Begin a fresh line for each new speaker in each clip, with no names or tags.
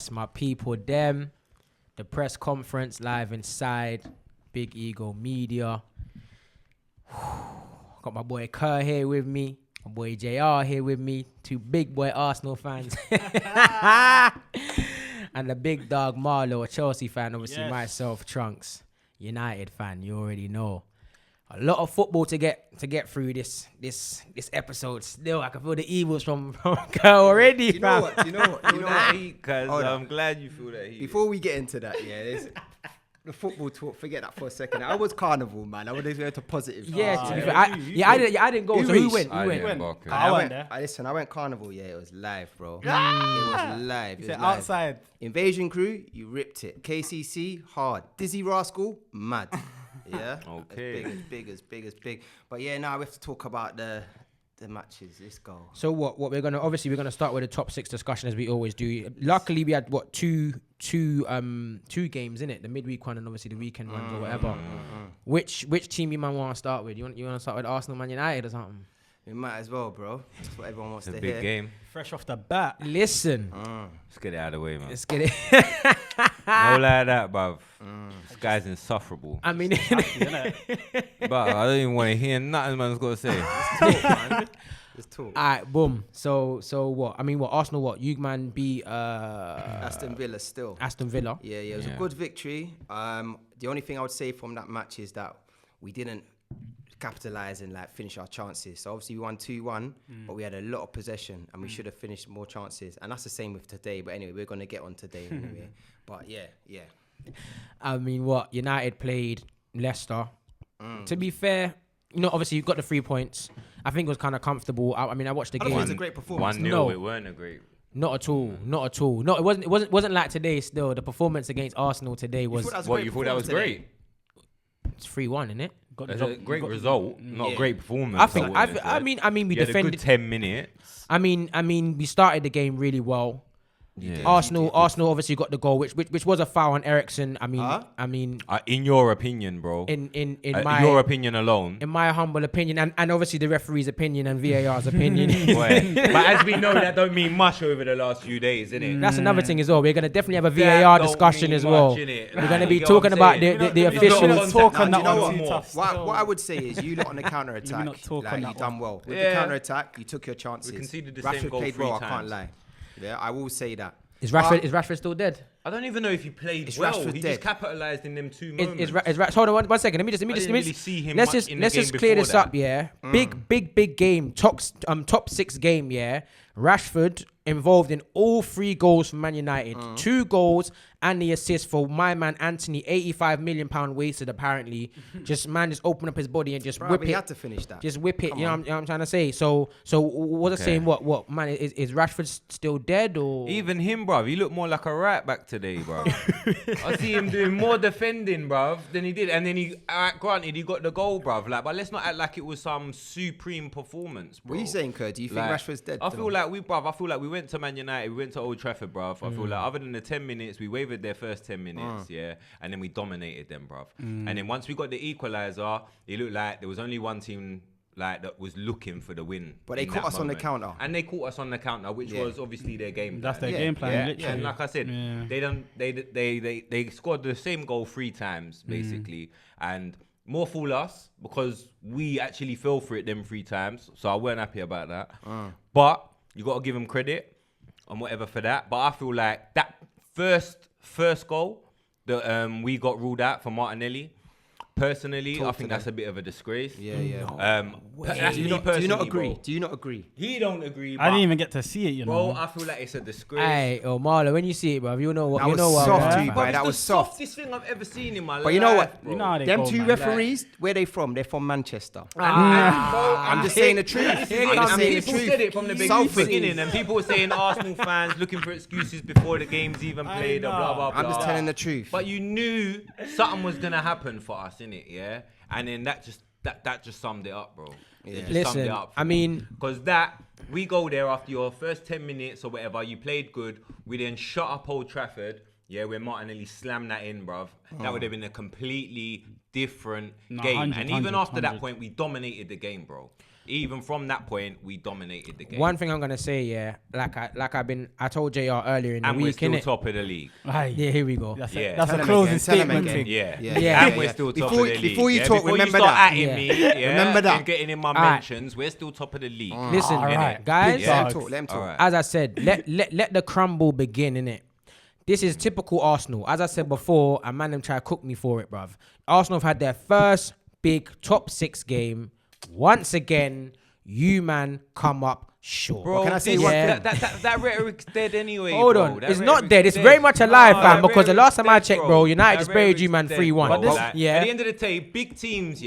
It's my people, them. The press conference live inside Big Ego Media. Got my boy Kerr here with me. My boy JR here with me. Two big boy Arsenal fans. And the big dog Marlo, a Chelsea fan. Obviously myself, Trunks, United fan. You already know. A lot of football to get through this episode. Still, I can feel the evils from Kerr already.
Do you know what?
Because I'm glad you feel that heat.
Before we get into that, the football talk, forget that for a second. I was carnival, man. I would have go to positive.
I didn't go. So who went?
I went.
I went there. I went carnival. Yeah, it was live, bro. It was live. It was
outside.
Invasion Crew, you ripped it. KCC, hard. Dizzy Rascal, mad. Yeah.
Okay.
As big. But yeah, now we have to talk about the matches. Let's go.
So what we're gonna start with the top 6 discussion as we always do. Luckily we had two games in it, the midweek one and obviously the weekend ones or whatever. Which team you might want to start with? You want to start with Arsenal, Man United or something?
We might as well, bro. That's what everyone wants to hear.
It's a big game.
Fresh off the bat.
Listen.
Let's get it out of the way, man.
Let's get it.
No like that, bruv. This guy's insufferable.
I mean,
but I don't even want to hear nothing man's got to say.
Let's talk, man. Let's talk.
All right, boom. So what? I mean, what? Arsenal, what? You man beat
Aston Villa still.
Aston Villa.
Yeah, it was a good victory. The only thing I would say from that match is that we didn't capitalize and finish our chances. So obviously we won 2-1, but we had a lot of possession and we should have finished more chances. And that's the same with today. But anyway, we're going to get on today anyway. But yeah.
I mean, what? United played Leicester. To be fair, obviously you've got the 3 points. I think it was kind of comfortable. I mean, I watched the game.
It was a great performance.
1-0,
No.
it weren't a great.
Not at all. No, it wasn't like today. Still, the performance against Arsenal today was.
You thought that was great?
It's 3-1, isn't it?
It's a great result, not a great performance.
I mean, we
you had
defended.
a good 10 minutes.
I mean, we started the game really well.
Yeah.
Arsenal obviously got the goal, which was a foul on Eriksen. I mean,
in your opinion, bro.
In
your opinion alone.
In my humble opinion, and obviously the referee's opinion and VAR's opinion.
But as we know, that don't mean much over the last few days, innit?
That's another thing as well. We're gonna definitely have a VAR discussion as well. We're gonna be talking about the official
talk on that
one.
one.
What I would say is you lot on the counter attack, you done well. With the counter attack, you took your chances.
We conceded the
Rashford
same goal
played
3
well.
times.
I can't lie. Yeah, I will say that.
Is Rashford still dead?
I don't even know if he played
Is
well.
Rashford
He
dead?
just capitalised in them 2 moments.
Hold on one second. Let me
didn't really see him
let's
much
just
in the
let's
game
just clear
before
this
that.
up. Yeah, big game. Top 6 game. Yeah, Rashford involved in all 3 goals for Man United. 2 goals and the assist for my man Antony. £85 million wasted apparently. just open up his body and just whip it.
He had to finish that.
Just whip it. You know what I'm trying to say. So what I'm saying? What man is Rashford still dead or
Even him, bruv. He looked more like a right back today, bruv. I see him doing more defending, bruv, than he did. And then granted, he got the goal, bruv. But let's not act like it was some supreme performance, bro.
What are you saying, Kurt? Do you think Rashford's dead?
I feel like we went to Man United, we went to Old Trafford, bruv. I feel like other than the 10 minutes, we wavered their first 10 minutes, and then we dominated them, bruv. And then once we got the equaliser, it looked like there was only one team that was looking for the win.
But they caught us on the counter.
And they caught us on the counter, which was obviously their game plan.
That's their game plan, literally.
And like I said, they scored the same goal 3 times, basically. And more fool us because we actually fell for it them 3 times. So I weren't happy about that. But you got to give them credit and whatever for that. But I feel like that first goal that we got ruled out for Martinelli, personally, I think that's a bit of a disgrace.
Yeah.
Do you
not agree?
Bro.
Do you not agree?
He don't agree.
I didn't even get to see it, you know.
Bro, I feel like it's a disgrace.
Hey, Marlo, when you see it, bro, you know what?
That
you know
was
what?
soft,
man.
too,
But
that
it's
was
the
soft.
softest thing I've ever seen in my life.
But you know what?
You know how they
Them
go,
2
man.
referees, where they from? They're from Manchester.
I'm
just saying the truth. I'm just saying the
People
truth.
said it from the beginning, and people were saying Arsenal fans looking for excuses before the game's even played, or blah, blah, blah.
I'm just telling the truth.
But you knew something was going to happen for us, innit, yeah? And then that just summed it up, bro.
Listen, I mean,
because we go there after your first 10 minutes or whatever, you played good, we then shut up Old Trafford, where Martinelli slammed that in, bruv. That would have been a completely different game. And even after that point, we dominated the game, bro. even from that point, we dominated the game.
One thing I'm gonna say, yeah, I told JR earlier in the
and
week,
we're still
innit?
top of the league.
Aye.
Yeah, here we go.
That's
Yeah.
that's
Tell
a
him
closing
again, tell him
statement
again.
thing.
Yeah,
Yeah.
and we're still top
Before-
of the league.
before you
yeah?
talk,
Before
remember
you start
that.
atting
Yeah.
me, yeah,
Remember that.
and getting in my
Alright.
mentions, we're still top of the league.
Listen,
Alright.
guys.
Yeah.
Let him talk.
Alright.
As I said, let the crumble begin, innit? This is typical Arsenal. As I said before, a man them try to cook me for it, bruv. Arsenal have had their first big top 6 game. Once again, you man come up short.
Bro,
Can I say
this-
one
that rhetoric's dead anyway.
Hold
bro.
on,
That
it's not
rhetoric's
dead. It's
dead.
very much alive,
Nah,
fam.
that
Because the last time I
rhetoric's
checked,
dead,
bro, United
That
just buried you,
rhetoric's
man,
dead,
3-1.
bro.
But this-
Like,
yeah.
At the end of the day, big teams,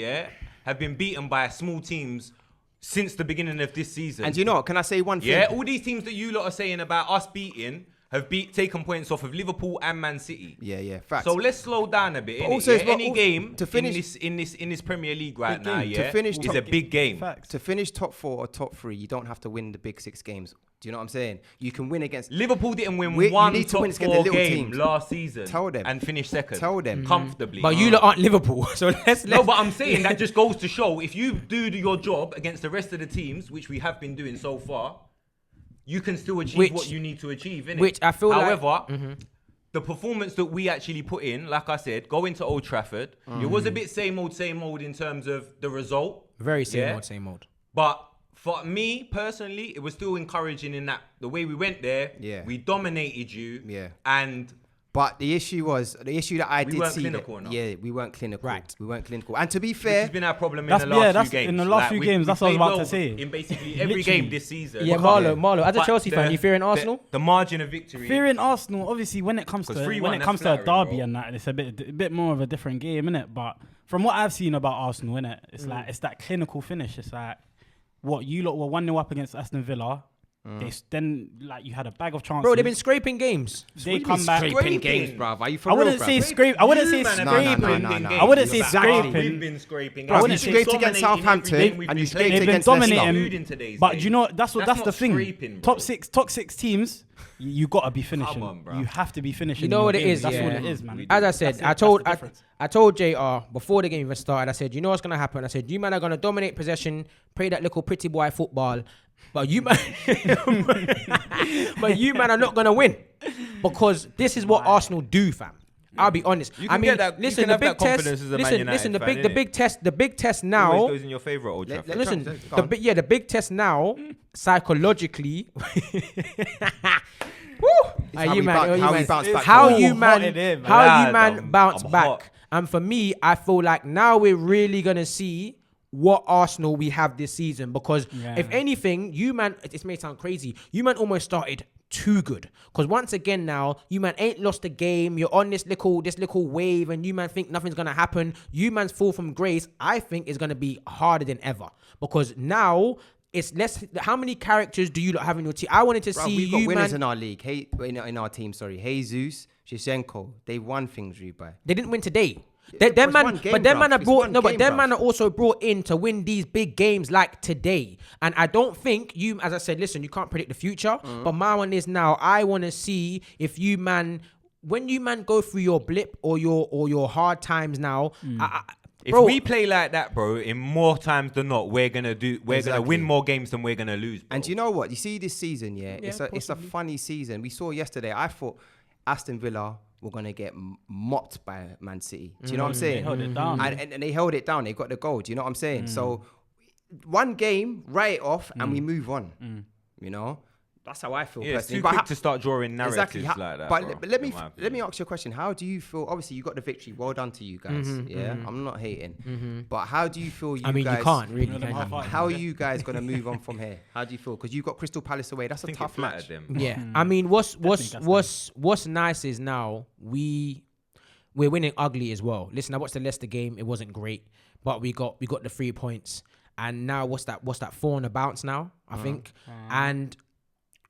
have been beaten by small teams since the beginning of this season.
And you know what? Can I say one thing?
Yeah, all these teams that you lot are saying about us beating have taken points off of Liverpool and Man City.
Yeah, facts.
So let's slow down a bit.
But
innit?
also
Yeah,
as well-
any
also
game
to finish-
in this Premier League right
Big
now,
game.
yeah,
To finish
is
top-
a big game.
Facts.
To finish top 4 or top 3, you don't have to win the big 6 games. Do you know what I'm saying? You can win against.
Liverpool didn't win
You
one
need to
top
win against the
4
little
game
teams.
last season.
Tell them.
And finish second.
Tell them.
comfortably.
But you lot aren't Liverpool, so let's
No, but I'm saying that just goes to show if you do your job against the rest of the teams, which we have been doing so far, you can still achieve what you need to achieve. Innit?
which I feel like-
however, the performance that we actually put in, like I said, going to Old Trafford, it was a bit same old in terms of the result.
very
Yeah?
same old.
But for me personally, it was still encouraging in that the way we went there,
Yeah.
we dominated you,
Yeah.
and
But the issue that I
We
did
weren't
see.
clinical enough.
Yeah, we weren't clinical.
Right.
We weren't clinical. And to be
which
fair,
has been our problem in
That's-
the last
yeah, that's-
few games.
in the last few games, that's what I was
played
about to
well
say.
In basically every
Literally.
game this season.
Yeah,
But-
Marlo, as a
but
Chelsea fan, you fearing
the-
Arsenal?
The margin of victory.
Fearing Arsenal, obviously, when it comes to
3-1,
a
that's
derby
flattering, bro.
and that, it's a bit more of a different game, innit? But from what I've seen about Arsenal, innit, it's like it's that clinical finish. It's like what you lot were 1-0 up against Aston Villa. Then like you had a bag of chances.
Bro, they've been scraping games.
They come back.
scraping games, bruv. Are you for
I
real,
wouldn't
bruv?
say scrape. I wouldn't say
You, man, have
scraping.
been
No.
scraping
I wouldn't say
games.
scraping.
We've been scraping.
Bro, I
You
wouldn't say
scraped against
dominating every
Southampton
game we've
and you
been
scraped
playing.
They've been
against Leicester.
dominating.
Food in today's
But
game.
you know that's the
not
thing.
scraping, bro.
Top six teams, you gotta be finishing.
on, bro.
You have to be finishing.
You know
in
what
your
it
games.
is,
That's
yeah.
all it is, man.
As I said,
That's it.
I
That's the
told
difference.
JR before the game even started, I said, you know what's going to happen? I said, you man are going to dominate possession, play that little pretty boy football, but you man, are not going to win because this is what Arsenal do, fam. I'll be honest.
You
I
can
mean,
get that- you
listen,
can
the
have
big
that
test.
confidence as a Man
Listen,
United
the
fan,
big, the
innit?
big test, the big test
Always
now.
goes in your favourite Old Trafford.
Listen,
Go
the
on.
big test now, psychologically. Woo!
how we bounce back.
How
Oh,
you
hot
man,
in here, man.
how you
Lad,
man bounce
I'm
back.
hot.
And for me, I feel like now we're really gonna see what Arsenal we have this season because if anything, you man, it may sound crazy, you man almost started too good because once again now you man ain't lost a game. You're on this little wave, and you man think nothing's gonna happen. You man's fall from grace. I think is gonna be harder than ever because now. It's less. How many characters do you lot have in your team? I wanted to
Bruv,
see
we've got
you,
winners
man.
in our league. In our team, sorry. Jesus, Shevchenko. They won things, Rubai.
They didn't win today.
It
Them
was
man,
one game,
but them
bruv.
man are
It's
brought
one
no, but
game,
them
bruv.
man are also brought in to win these big games like today. And I don't think you, as I said, listen, you can't predict the future. But my one is now. I want to see if you man, when you man go through your blip or your hard times now.
If
Bro,
we play like that, bro, in more times than not, we're gonna
Exactly.
win more games than we're gonna lose. Bro.
And you know what? You see this season, it's a funny season. We saw yesterday. I thought Aston Villa were gonna get mopped by Man City. Do you know what I'm saying?
They held it down.
And they held it down. They got the goal. Do you know what I'm saying? So one game, write it off, and we move on. You know, that's how I feel.
yeah, it's
personally.
too
But
quick to start drawing narratives
exactly.
like that.
But
bro,
let
in my
me
opinion.
ask you a question. How do you feel? Obviously, you got the victory. Well done to you guys. I'm not hating. But how do you feel?
I mean,
guys,
you can't really.
You know,
can you?
How are you guys gonna move on from here? How do you feel? Because you got Crystal Palace away. That's a
I think
tough
it flattered
match.
them.
Yeah, I mean, what's
That's
nice is now we're winning ugly as well. Listen, I watched the Leicester game; it wasn't great, but we got the 3 points, and now what's that 4 on the bounce now? I think, and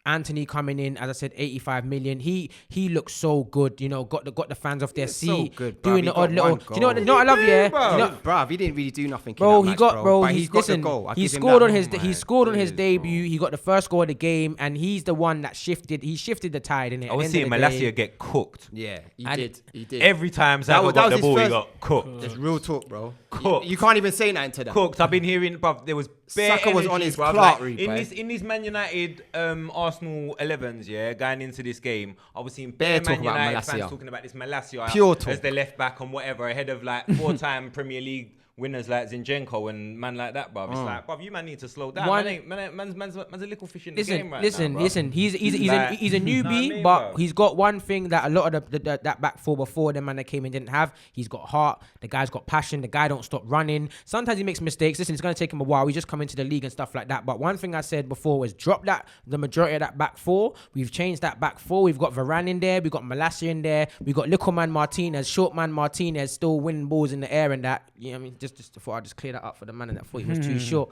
Antony coming in, as I said, 85 million. He looks so good, you know, got the fans off their
He's so
seat,
good, bruv.
doing
He
the
got
odd little.
one
Do you know what
goal.
I love? Yeah, you know,
Bruv, he didn't really do nothing.
bro,
in that
he
match,
got bro.
But
He's
he's got
listen.
the goal. I
He
give him
scored
that.
on his
Oh
he
my
scored on his
days,
debut.
bro.
He got the first goal of the game, and he's the one that shifted. He shifted the tide in it.
I was seeing Malacia get cooked.
Yeah, he
And
did. He did.
Every time
That
Zaga
was
got the
his
ball, he
first-
got cooked.
It's real talk, bro.
Cooked.
You can't even say nothing to that.
Cooked. I've been hearing, bruv, there was bare
Saka was
energy,
on his
bruv.
clock,
Like, in these Man United Arsenal 11s, yeah, going into this game, I was seeing bare
Bare
Man
talk about
United
Malacia.
fans talking about this Malacia
Pure talk.
as the left back and whatever, ahead of like 4-time Premier League winners like Zinchenko and man like that, bruv. It's like, bruv, you man need to slow down. Man's a little fish in the game right now, bruv.
Listen. He's
Like,
he's a newbie,
know what I mean,
but
bro?
he's got one thing that a lot of that back four before the man that came in didn't have. He's got heart. The guy's got passion. The guy don't stop running. Sometimes he makes mistakes. Listen, it's gonna take him a while. We just come into the league and stuff like that. But one thing I said before was drop the majority of that back four. We've changed that back four. We've got Varane in there. We've got Malacia in there. We've got little man Martinez, short man Martinez, still winning balls in the air and that. You know what I mean? Just before I just clear that up for the man that thought he was too short.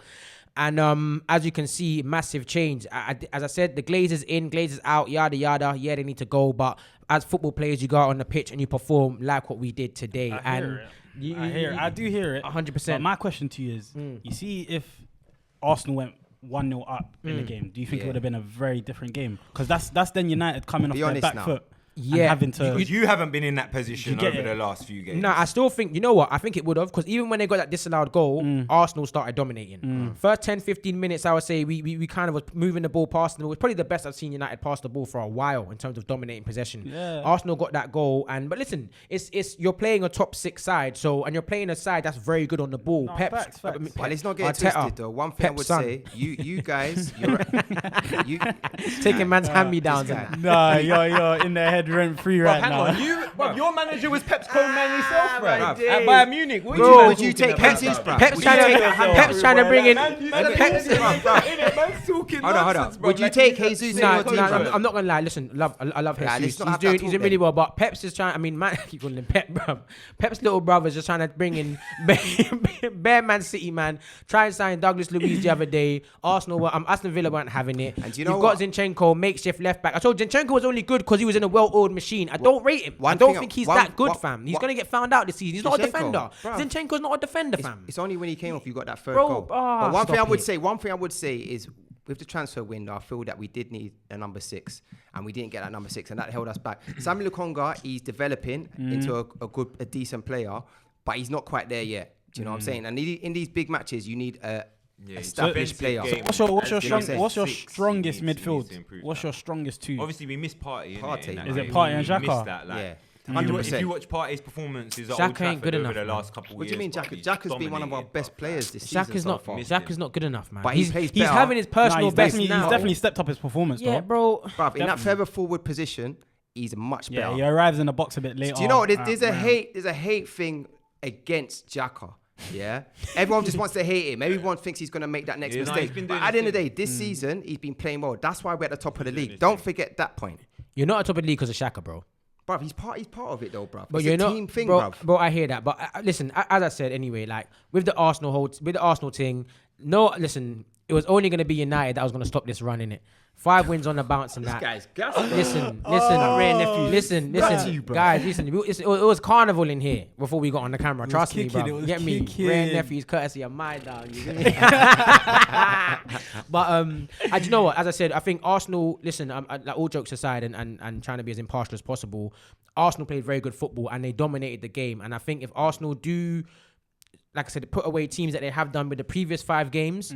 And as you can see, massive change. As I said, the Glazers in, Glazers out, yada yada. Yeah, they need to go. But as football players, you go out on the pitch and you perform like what we did today.
I do hear it.
100%.
But my question to you is, you see, if Arsenal went 1-0 up in the game, do you think it would have been a very different game? Because that's then United coming off their back foot.
Yeah,
and having to.
Because you haven't been in that position
get
over
it?
the last few games.
No, I still think, you know what? I think it would have, because even when they got that disallowed goal, Arsenal started dominating. First 10, 15 minutes, I would say, we kind of was moving the ball past them. It was probably the best I've seen United pass the ball for a while in terms of dominating possession.
Yeah.
Arsenal got that goal, but listen, it's you're playing a top 6 side, and you're playing a side that's very good on the ball.
No,
Pep,
facts.
Well, let's not get
Arteta,
twisted though. One thing I
Pep's
would
son.
say, you guys, you
taking man's hand-me-downs.
this guy.
Nah, you're in their head rent free right
Hang
now.
on, your manager was Pep's co-man yourself, bro.
my
At
days.
Bayern Munich. What
Bro,
you
would you take Jesus, bro?
Pep's
Would
trying
you
to
take-
Pep's trying to bring in.
Hold on. Would you take Jesus in your team, bro?
I'm not gonna lie. Listen, I love
Yeah,
Jesus.
let's not have that
He's
talk
doing really
then.
well. But Pep's is trying. I mean, man, I keep calling him Pep, bro. Pep's little brother's just trying to bring in bare Man City, man. Try and sign Douglas Luiz the other day. Aston Villa weren't having it.
And do you know
You've
what?
got Zinchenko, makeshift left back. I told Zinchenko was only good because he was in a well-oiled machine. I don't rate him. I
one
don't
thing-
think he's
one-
that good,
one-
fam. He's
one-
gonna get found out this season. He's not a
Zinchenko,
defender.
bruv.
Zinchenko's not a defender, fam.
It's only when he came off you got that third
Bro,
goal.
ah,
But one thing I
stop
would say is with the transfer window, I feel that we did need a number 6, and we didn't get that number 6, and that held us back. Samuel Lukonga, he's developing into a decent player, but he's not quite there yet. Do you know what I'm saying? And in these big matches, you need a established player.
What's your
You know what I'm saying?
what's your
Six,
strongest
he needs to
midfield?
improve
What's
that.
your strongest two?
Obviously, we missed Partey.
Partey.
innit, in that
Is
it
game.
Partey and
We
Xhaka?
missed that, like,
Yeah.
If
100%.
you watch Partey's performances at
Xhaka
Old
ain't
Trafford
good
over
enough,
the
man.
last couple of
What
years,
do you mean,
bruv, he's
Xhaka's been one of our
dominated,
best
bruv.
players this season
Xhaka's
so
not.
far.
Xhaka's not good enough, man.
But he plays
he's
better.
having his personal
he's
best
definitely,
now.
he's definitely stepped up his performance,
Yeah,
though.
bro.
Bruv, in that
Definitely.
further forward position, he's much
Yeah,
better.
he arrives in the box a bit later.
Do you know what? There's a
man.
hate thing against Xhaka. Yeah, everyone just wants to hate him. Everyone thinks he's gonna make that next
Yeah, no,
mistake.
he's been
But
doing
at the end of the
his
day, this season he's been playing well. That's why we're at the top of the league.
his
Don't
thing.
forget that point,
You're not at top of the league because of Shaka, bro.
bruv. He's part of it though, bruv.
But
It's
you're
a
not,
team thing,
bro.
bruv.
Bro, I hear that. But listen, as I said anyway, like with the Arsenal thing, no, listen, it was only going to be United that was going to stop this run in it. 5 wins on the bounce and that. Listen, guys, listen. It was carnival in here before we got on the camera. Trust me,
kicking,
bro.
it was
Get me,
kicking.
rare nephews, courtesy of my dog. You get me? But and you know what? As I said, I think Arsenal. Listen, like all jokes aside, and trying to be as impartial as possible, Arsenal played very good football and they dominated the game. And I think if Arsenal do, like I said, put away teams that they have done with the previous 5 games,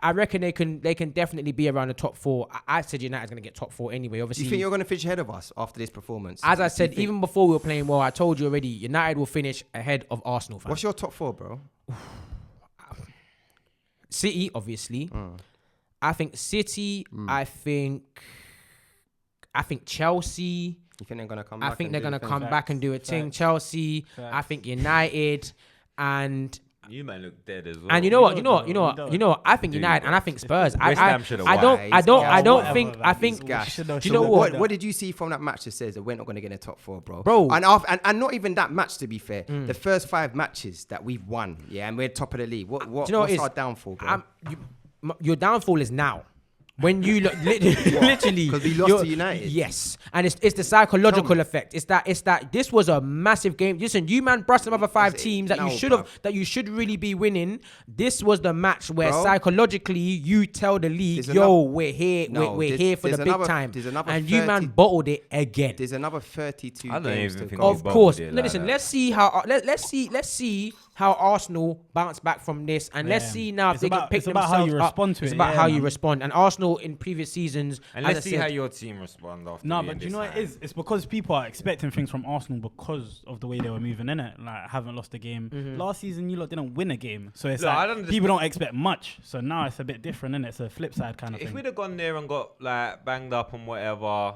I reckon they can definitely be around the top 4. I said United's going to get top 4 anyway.
Do
Obviously,
you think you're gonna finish ahead of us after this performance?
as I
Do you
said,
think-
even before we were playing well, I told you already, United will finish ahead of Arsenal. Fans.
what's your top 4, bro?
City, obviously. I think City. I think Chelsea.
You think they're gonna come?
I
back
think
and
they're
do
gonna
things?
come back and do a thing.
Facts.
Chelsea.
Facts.
I think United, and
You man look dead as well.
you know what? I think
Do
United
you,
and I think Spurs.
West Ham should've
I
won.
don't
Whatever,
think.
man.
I think.
He's
Do
gassed.
you
So
know what?
What did you see from that match that says that we're not going to get in the top 4, bro?
Bro.
And not even that match, to be fair. The first 5 matches that we've won, yeah, and we're top of the league.
Do you know what
what's
it is?
our downfall, bro?
Your downfall is now. When you literally
'Cause we lost
you're-
to United?
Yes, and it's the psychological effect. It's that this was a massive game. Listen, you man brushed some other 5 teams that
No,
you should really be winning. This was the match where
Bro.
psychologically you tell the league,
There's
yo,
another-
we're here,
No,
we're
there's-
here for the
there's
big
another-
time,
there's another
and you man
30
bottled it again.
There's another 32
I don't
games
even
to
think
go.
we
Of course.
bottled it
No,
like
listen,
that.
let's see how how Arsenal bounce back from this, and let's see now if
It's
they can
about-
pick
it's about
themselves
how you
up.
respond to
It's
it,
about
yeah,
how you
man.
respond. And Arsenal in previous seasons,
And
as I
let's see
said,
how your team respond after.
No,
being
but do you
this
know what
high.
it is? It's because people are expecting things from Arsenal because of the way they were moving in it. Like, haven't lost a game. Last season, you lot didn't win a game. So it's
Look, I
like,
don't
people don't expect much. So now it's a bit different, innit? It's a flip side kind of
If
thing.
we'd have gone there and got like banged up and whatever,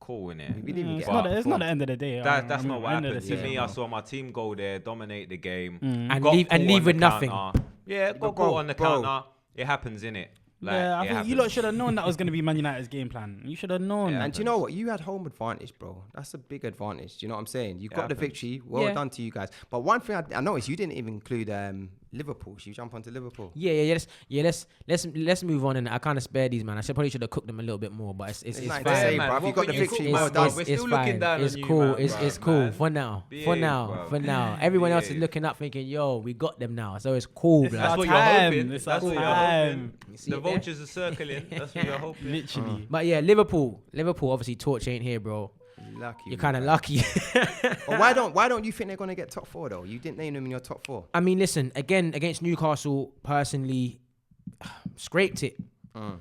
cool innit?
We didn't even
It's
get
not,
out
it's not
before.
the end of the day.
That's not what
End of
happened.
the
To me,
season,
I
bro.
saw my team go there, dominate the game,
And
got
leave- and
caught
leave
on
with
the
nothing.
counter. Yeah, got
bro,
caught on the
bro.
counter. It happens, innit? Like,
Yeah, I
it
think you
happens.
lot should have known that was going to be Man United's game plan. You should have known.
And do you know what? You had home advantage, bro. That's a big advantage. Do you know what I'm saying? You got the
happens.
victory. Well
Yeah.
done to you guys. But one thing I noticed, you didn't even include Liverpool. Should you jump onto Liverpool?
Let's move on. And I kind of spared these, man. I probably should have cooked them a little bit more, but it's
It's
fine.
nothing to say,
man.
bro. If you
What
got the
can you
victory,
cook,
well
man?
done.
We're
It's
still looking
fine.
down
It's
on you,
cool.
man,
It's
bruv,
cool
man.
for now. For
Behave,
now.
bruv.
For now. Everyone else is
Behave.
looking up, thinking, "Yo, we got them now." So it's cool,
That's
blood.
what you're
time.
hoping.
It's
That's
our
what you're
time.
hoping.
see
The
it there?
vultures are circling. That's what you're hoping.
Literally.
But yeah, Liverpool. Obviously, Torch ain't here, bro.
Lucky.
You're kind of
man.
lucky.
But why don't you think they're gonna get top four though? You didn't name them in your top four.
I mean, listen, again against Newcastle, personally, scraped it.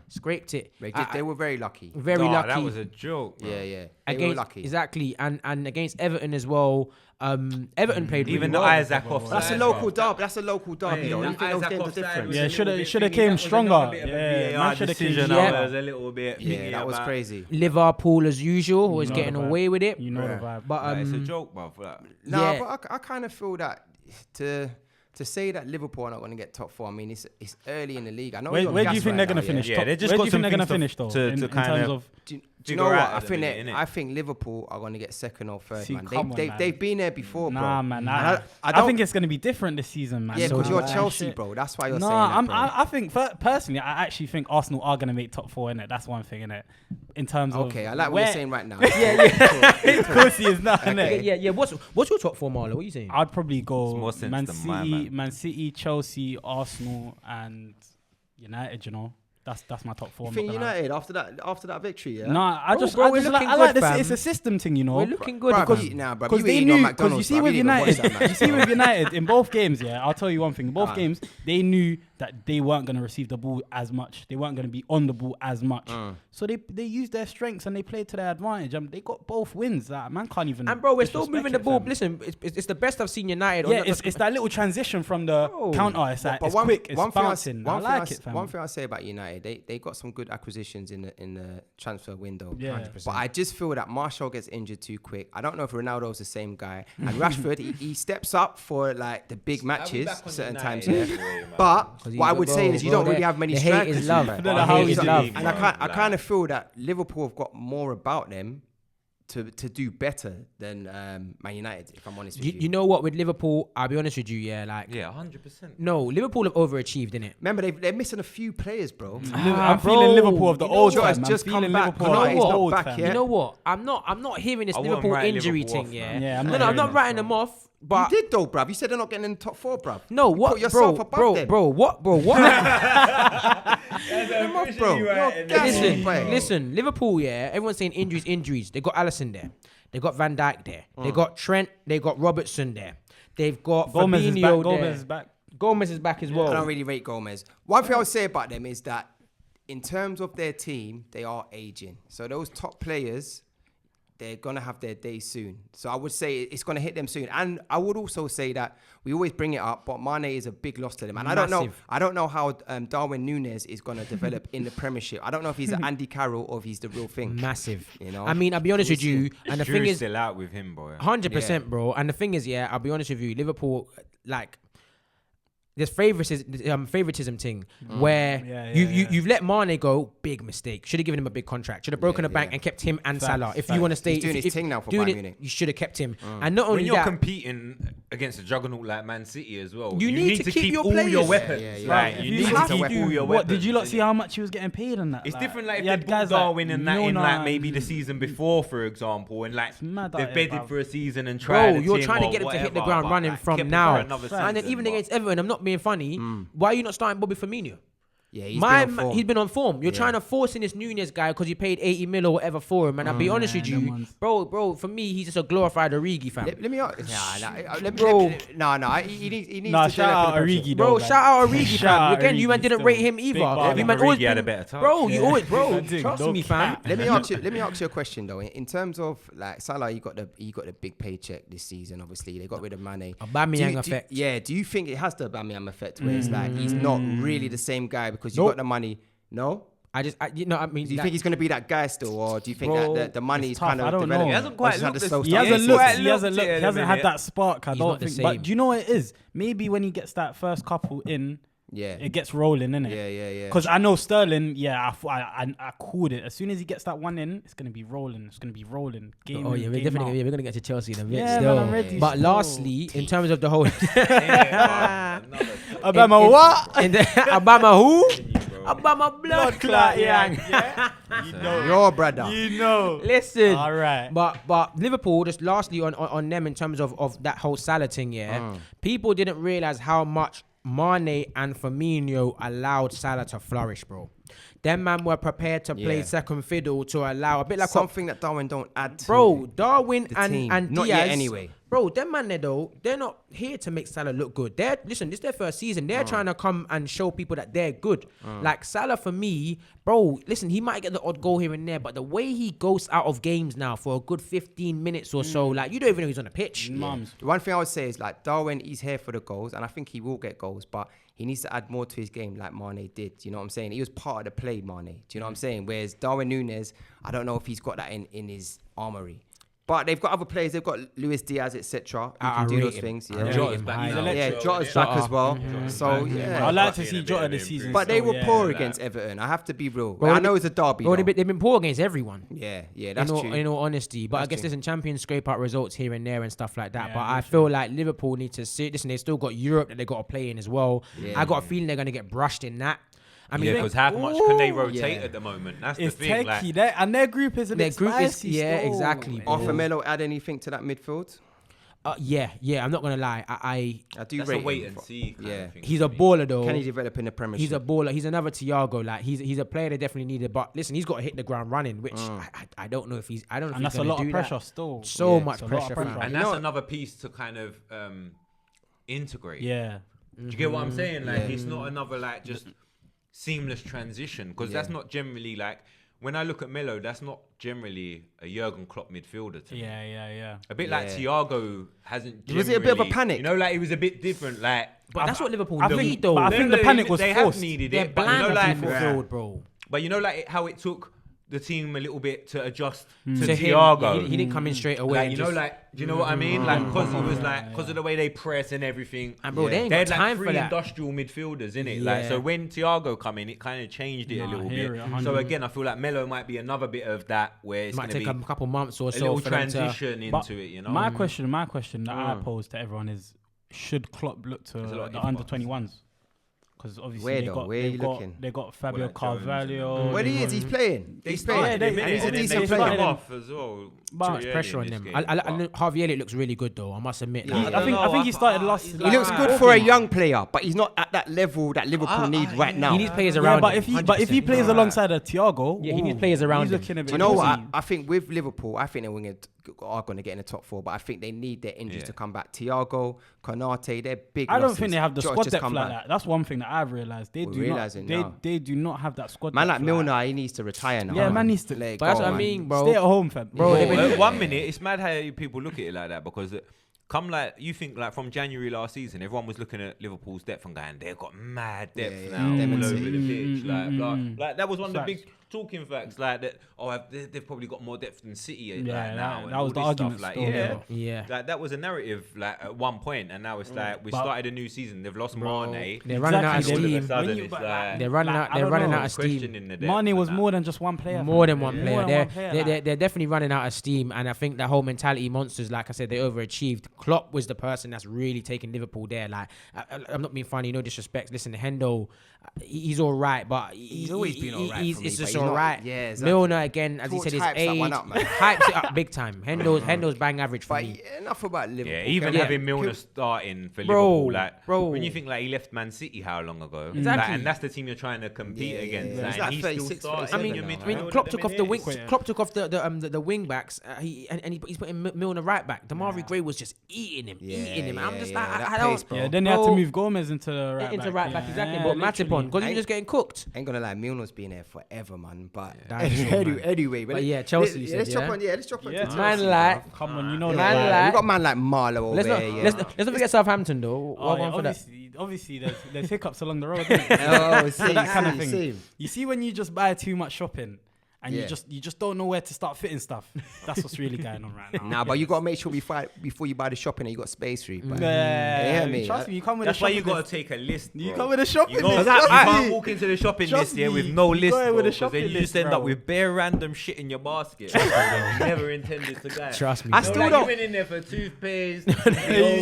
Scraped it.
They were very lucky.
Very
Nah,
lucky.
That was a joke. Bro.
Yeah. They were
Against
lucky.
exactly, and against Everton as well. Everton played really
Even the
well.
Isaac offside.
That's a local derby. That's a local derby.
Hey,
though. You
that
think those
Isaac
games are
offside
different?
was
Yeah,
a little
shoulda-
bit
shoulda
thingy.
came
That was
stronger.
another bit of a
Yeah,
VAR
man shoulda came
decision.
stronger.
I was a little bit.
Yeah,
thingy
that was
about.
crazy.
Liverpool as usual was
know
getting
the vibe.
away with it.
You know the vibe.
But
Like, it's a joke, bro. For that.
No,
Yeah.
but I kind of feel that to say that Liverpool are not going to get top four. I mean, it's early in the league. I know.
Where
you're
do you
gassed
think
right
they're
now,
going to finish?
Yeah,
Top-
they just
where do
got
you
some
think they're going to
things
finish, though?
to
in
kind
terms
of-
of
Do you
figure
know what?
out
I
at the
think
minute, innit?
I think Liverpool are going to get second or third,
See,
man.
come on, man.
They've been there before, bro.
Nah, man.
And
I
don't-
think it's going to be different this season, man.
Yeah,
So
because
do
you're
I.
Chelsea,
Shit.
bro. That's why you're
No,
saying that, bro.
I think personally, I actually think Arsenal are going to make top four in it. That's one thing in it. In terms of
Okay, I like what
where-
you're saying right now.
Of course he is not.
yeah,
innit?
yeah. What's your top four, Marlo? What are you saying?
I'd probably
It's
go
more sense
Man
than my
City,
man.
Man City, Chelsea, Arsenal, and United. You know, that's my top four.
You
I'm
think
not gonna lie.
United after that victory? Yeah.
Nah,
Bro,
I just
we're
like
looking good,
this. It's
fam.
a system thing, you know.
We're looking good
Bruv,
because
you- nah, bruv,
Because
you
they
eating on
knew, because you
McDonald's,
see
bruv.
with
You didn't watch
United,
that match,
you see
bro.
with United in both games, yeah. I'll tell you one thing. In both
Ah.
games, they knew that they weren't going to receive the ball as much. They weren't going to be on the ball as much. So they used their strengths and they played to their advantage. They got both wins. That man can't even.
and bro, we're still
disrespect
moving the
it,
ball.
fam.
Listen, it's the best I've seen United.
Yeah, it's that little transition from the
Bro.
counter. It's like
But
it's quick, it's
thing
bouncing. I like it, fam.
One thing I say about United, they got some good acquisitions in the transfer window.
Yeah.
100%.
But I just feel that Martial gets injured too quick. I don't know if Ronaldo's the same guy. And Rashford, he steps up for like the big matches
back on
certain times.
United
Yeah.
anyway, man.
But
'Cause
what I would say is you don't really have many strikers.
The hate is love.
man.
don't know how he's
love.
And I kind of feel that Liverpool have got more about them to do better than Man United, if I'm honest with you.
You know what? With Liverpool, I'll be honest with you. Yeah, like
Yeah, 100%.
no, Liverpool have overachieved, innit?
Remember, they're missing a few players, bro.
I'm
bro,
feeling Liverpool of the
you know
old
what?
time.
It's
I'm
just come
feeling
back.
Liverpool
You know
of
what?
the
It's not
old
back
fam.
yet.
You know what? I'm not hearing this
I wouldn't
Liverpool
write
injury
Liverpool
thing.
off,
Yeah,
man.
Yeah, I'm
no,
not
I'm
hearing
not
it,
writing
bro.
them off. But
You did though, bruv. You said they're not getting in the top four, bruv.
no,
You
what,
put yourself
bro,
above
bro,
them.
bro, what, bro, what?
Them off, bro. You're gassing, boy.
Listen, Liverpool, yeah, everyone's saying injuries. They got Alisson there. They got Van Dijk there. They got Trent. They got Robertson there. They've got
Gomez is back.
Fabinho
Gomez
there.
is back.
Gomez is back as well.
I don't really rate Gomez. One thing I would say about them is that in terms of their team, they are aging. So those top players, they're going to have their day soon. So I would say it's going to hit them soon. And I would also say that we always bring it up, but Mane is a big loss to them. And
Massive.
I don't know how Darwin Núñez is going to develop in the Premiership. I don't know if he's an Andy Carroll or if he's the real thing.
Massive.
You know?
I mean, I'll be honest with you, and the thing
Drew's
is,
still out with him, boy.
100%, bro. And the thing is, yeah, I'll be honest with you, Liverpool, like, there's favoritism thing where
Yeah,
you've let Mane go, big mistake. Should have given him a big contract. Should have broken the bank and kept him and Salah. If you want to stay,
He's doing
if,
his thing now for
doing
Bayern
it,
Munich.
you should have kept him. And not
When
only
you're
that,
competing against a juggernaut like Man City as well,
You need to keep your
all
players.
your weapons.
Yeah, yeah,
Like,
yeah.
you
You
need
have
to keep
to.
all your
What
weapons.
did you lot see how much he was getting paid on that?
It's different like if
you
they
had
brought
guys like
Darwin in that in
Milner
like maybe
and-
the season before, for example, and like
mad
they've
out here,
bedded
bruv.
for a season and tried.
bro, you're trying to get him to hit the ground running from now. And then even against Everton, I'm not being funny. Why are you not starting Bobby Firmino?
Yeah, he's been on form.
He's been on form. You're trying to force in this Nunez guy because you paid 80 mil or whatever for him. And I'll be honest with you, bro. For me, he's just a glorified Origi fan.
Let me ask. He needs
Nah,
to
shout out Origi,
Bro,
though,
shout out Origi,
Shout
fam.
out
Again, you man
Origi
didn't
still.
rate him
Big
either.
bar.
You man
Origi
always
had a
been-
better touch.
Bro, you always, bro.
I do.
Trust
No
me, fam.
cap.
Let me ask you a question though. In terms of like Salah, he got the big paycheck this season. Obviously, they got rid of Mane.
Aubameyang effect.
Do you think it has the Aubameyang effect where it's like he's not really the same guy because you got the money? No.
I mean,
Do you think he's going to be that guy still, or do you think
Bro,
that the money is
tough.
kind of
I don't
developing?
know. He
hasn't quite
Or just had
looked
the
the-
slow
He
start?
hasn't
Yeah,
looked.
quite
He hasn't
looked
looked.
it
He
in a
hasn't had
minute.
that spark. I
He's
don't
not the
think.
same.
But do you know what it is? Maybe when he gets that first couple in,
Yeah.
it gets rolling, innit?
Yeah.
Because I know Sterling. Yeah, I called it. As soon as he gets that one in, it's gonna be rolling. It's gonna be rolling. Game
Oh
in,
yeah, we're
game
definitely
out.
we're gonna get to Chelsea in a bit.
Yeah,
still.
man, I'm ready
But
still.
lastly, in terms of the whole,
Obama, what?
Obama who? Obama blood clot,
yeah.
yeah.
You know.
Your brother.
You know.
Listen,
All right.
but Liverpool, just lastly on them in terms of that whole Salah thing, people didn't realize how much Mane and Firmino allowed Salah to flourish, bro. Them man were prepared to play
Yeah.
second fiddle to allow a bit like
Something that Darwin don't add to.
bro, Darwin
the
and
team.
Diaz.
Not yet anyway.
Bro, them man there though, they're not here to make Salah look good. This is their first season. They're trying to come and show people that they're good. Like Salah for me, bro, listen, he might get the odd goal here and there, but the way he goes out of games now for a good 15 minutes or so, like you don't even know he's on the pitch.
Mums.
The one thing I would say is like Darwin, he's here for the goals, and I think he will get goals, but he needs to add more to his game like Mane did. You know what I'm saying? He was part of the play, Mane. Do you know what I'm saying? Whereas Darwin Núñez, I don't know if he's got that in his armory. But they've got other players. They've got Luis Diaz, etc. Who
I
can do
rate
those
him.
things.
I
Yeah,
rate
Jota's
him
back
highly.
now.
yeah, Jota's back as well. So yeah.
I'd like to
Fucking
see
a bit
Jota
of
this season.
But they
still,
were poor
yeah.
against Everton. I have to be real.
Bro,
I know it's a derby.
Bro,
though.
they've been poor against everyone.
Yeah, that's true.
In all honesty, but I
That's
guess
true.
listen, champions scrape out results here and there and stuff like that.
Yeah,
but I feel like Liverpool need to see. Listen, they still got Europe that they got to play in as well.
Yeah.
I got a feeling they're gonna get brushed in that. I mean,
because how much can they
Ooh,
rotate
yeah.
at the moment? That's
It's
the thing.
techie,
Like,
and their group is a
Their
bit
group is-
spicy.
yeah,
still.
exactly, bro.
Or Melo add anything to that midfield?
yeah. I'm not gonna lie. I
I do
that's
rate
a wait
him.
and see. Kind
Yeah.
of thing
he's
for
a
me.
baller though.
Can he develop in the Premiership?
He's a baller. He's another Thiago. Like he's a player they definitely needed. But listen, he's got to hit the ground running, which I don't know if he's. I don't know.
And
if
that's
he's
a
gonna
lot of
do
pressure
that.
still.
So
Yeah,
much
it's a lot of
pressure,
pressure.
fam.
And
You
that's
know-
another piece to kind of integrate.
Yeah.
Do you get what I'm saying? Like,
Yeah.
it's not another like just seamless transition because that's not generally like when I look at Melo, that's not generally a Jurgen Klopp midfielder to me.
Yeah.
A bit like Thiago hasn't.
Was it a bit of a
generally-
panic?
You know, like he was a bit different. Like,
But that's what Liverpool
I
need
think-
though.
but I think the panic was
they
forced.
have needed
They're
it, but you
bland
know,
on
like,
fulfilled, bro.
but you know, like how it took the team a little bit to adjust to
To him,
Thiago.
he didn't come in straight away.
Like,
and
you know,
just-
like, do you know what I mean? Like, because he was like, because of the way they press and everything.
And bro,
Yeah.
they ain't
They
got
had like
time
three
for that.
industrial midfielders in it. Like,
Yeah.
so when Thiago come in, it kind of changed it a
Nah,
little
hear
bit.
it, 100%.
So again, I feel like Melo might be another bit of that where it's
Might
going to
take
be
a couple months or
a
so
little
for them to.
transition
But
into it, you know?
My question that I pose to everyone is: should Klopp look to
There's a lot of
the
if
under
buts.
21s? Because obviously
Where
they
though?
got
Where
they've
you
got
looking?
they got Fabio
like Jones and
Carvalho.
them.
What
they've
he
got-
is, he's playing.
They
He's
started
playing.
in
they-
a minute
and he's a
and then
decent
they
player.
took him off as well.
But-
Too much
early
pressure
in
on
this
them.
game.
I know Harvey Elliott looks really good though. I must admit.
Yeah,
like,
I think he started last.
He
He looks good for a young player, but he's not at that level that Liverpool need right now.
he needs players
Yeah,
around.
but
him,
if he
100%.
plays alongside a Thiago,
Yeah, he needs players around
he's
him.
looking a bit.
Do you know what?
easy.
I think with Liverpool, I think are going to get in the top four, but I think they need their injuries to come back. Thiago, Konate, they're big.
I don't
losses.
think they have the
Jota
squad
just
depth
come
like
back.
that. That's one thing that I've realized. They
We're
do not.
realising now.
They do not have that squad.
Man like
depth
Milner, he needs to retire now.
Yeah, man needs to.
Let it
But that's
go,
what I
man.
mean, bro.
Stay at home, fam.
Bro, they've been-
At 1 minute, it's mad how people look at it like that because come like you think like from January last season, everyone was looking at Liverpool's depth and going, they've got mad depth
Yeah,
now
them
all
and
over
City.
the pitch. Like that was one of the
Facts.
big talking facts. Like that, they've probably got more depth than City
Yeah,
like
that-
now.
that
and
was
all
the
this
argument
stuff.
still,
Like,
yeah.
Yeah.
Like that was a narrative like at one point, and now it's like we
But-
started a new season. They've lost Mane.
They're running out of
Exactly,
All of a
steam.
sudden,
When you-
it's
but,
like
They're running
Like,
out.
I
They're
don't
running
know.
out of steam.
questioning the depth
Mane was
and
more than just one player.
More
fam.
than one
More
player.
than
They're,
one player,
they're,
like-
they're definitely running out of steam, and I think the whole mentality monsters, like I said, they overachieved. Klopp was the person that's really taking Liverpool there. Like, I'm not being funny, no disrespect. Listen, Hendo he's all right, but
He's always been all right.
It's
for me,
just
but he's
all
not-
right.
Yeah, exactly.
Milner again, as he
Torch
said, his
hypes that
age
one up, man.
hypes it up big time. Hendo's bang average for
But
me.
enough about Liverpool.
Yeah, even
Yeah.
having Milner starting for
Bro,
Liverpool, like
bro.
when you think like he left Man City how long ago,
Exactly.
like, and that's the team you're trying to compete
Yeah,
against,
yeah.
like,
It's
and
like
he's
36,
still starting.
37
in your
now,
midfield
man.
at
Klopp
the
took off the
minute.
wing. Klopp took off the wing backs. He's putting Milner right back. Damari Gray was just eating him. I'm just like,
that
I don't.
pace, bro.
Yeah, then they had to move Gomez into the right
Into
back.
right back,
yeah.
exactly.
Yeah,
But
literally.
Matipon, because he was just getting cooked.
Ain't gonna lie, Milner's been there forever, man. But
That's true, man.
anyway,
But yeah, Chelsea, you said,
let's
yeah?
drop on. Yeah, let's drop on.
Yeah.
to
Man,
Chelsea,
like,
bruv.
Come on, you know
Man,
that.
like-
We got man like Marlowe over
let's not
there.
let's not forget Southampton though.
Oh,
What
yeah,
one for that?
obviously, there's hiccups along the road. Isn't it?
Oh,
So that kind of thing.
Same.
You see, when you just buy too much shopping and
Yeah.
you just don't know where to start fitting stuff. That's what's really going on right now.
Nah, but you gotta make sure before you buy the shopping that you got space for it. But
Yeah,
me.
trust me, you come with
That's
a
why
shopping
you got
list.
to take a list.
You
bro.
come with a shopping
You,
list.
you
trust
can't
me.
walk into the shopping
Trust
list here with
me,
no
you
list,
go in
bro,
with a
'cause
shopping
then you
list,
just end up
bro.
with bare random shit in your basket. You never intended to buy.
Trust me.
I
bro.
still
like,
don't-
you went in there for toothpaste.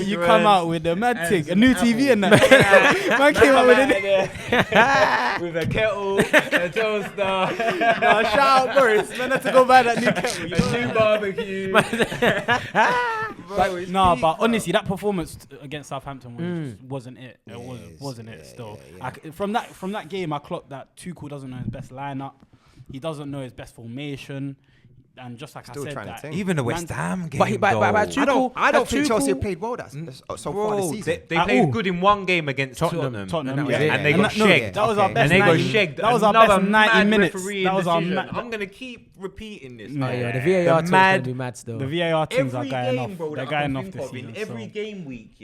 You come out with a mad
and
thing, a
some
new
apples.
TV and that. Man came out with it.
with a kettle, a toaster,
No, shout out Boris. Man had to go buy that new kettle. You know?
a new barbecue.
But honestly, that performance against Southampton wasn't it. It wasn't it. Still, from that game, I clocked that Tuchel doesn't know his best lineup. He doesn't know his best formation, and just like
Still
I said,
trying to
that
think.
Even the West Ham game,
But he- but
though.
I don't think
Tuchel-
Chelsea have played well so far this
Bro,
season.
they
At
played
all.
good in one game against Tottenham.
Tottenham,
And
yeah.
that was it.
And they
And
got
that- no,
shagged.
that was our
Okay.
best.
And they got
90
shagged.
That was our
Another
best 90
mad
minutes.
refereeing
That was our
decision.
ma-
I'm gonna keep repeating this.
Yeah.
man.
Yeah, the VAR team's
mad-
gonna be mad still.
The VAR teams
Every
are going
game,
off.
bro,
They're
that I
going
can
off
think
this
of,
season.
in every
so.
game week,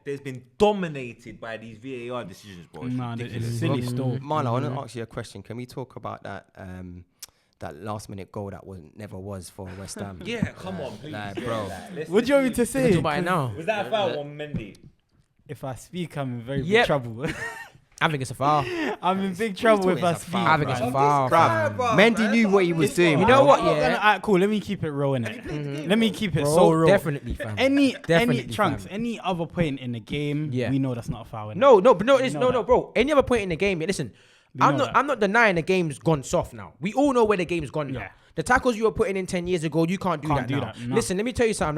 there's been dominated by these VAR decisions, bro. It's
Nah,
ridiculous.
it's silly still.
Marlon, I want to ask you a question. Can we talk about that last minute goal that never was for West Ham?
Yeah, come on, please.
Like,
Yeah,
bro.
let's
What do you want me to
Talk
say?
about it now.
Was that a foul on Mendy?
If I speak, I'm in very big
Yep.
trouble.
I think it's a foul.
I'm in big trouble if
talking
I
it's a
speak.
foul,
I think it's a
man.
foul.
Bruv,
bro,
Mendy
man,
knew what he was doing.
You know what,
I'm not
yeah?
gonna- alright, cool. Let me keep it raw, innit? Let me keep it
Bro,
so raw.
definitely, fam.
Any
Definitely,
Trunks,
fam.
any other point in the game,
Yeah.
we know that's not a foul. innit?
No, but no,
We
it's,
know
no,
that.
no, bro. Any other point in the game, listen. I'm
know
not.
that.
I'm not denying the game's gone soft now. We all know where the game's gone now.
Yeah.
The tackles you were putting in 10 years ago, you can't do that now.
no.
Listen, let me tell you something.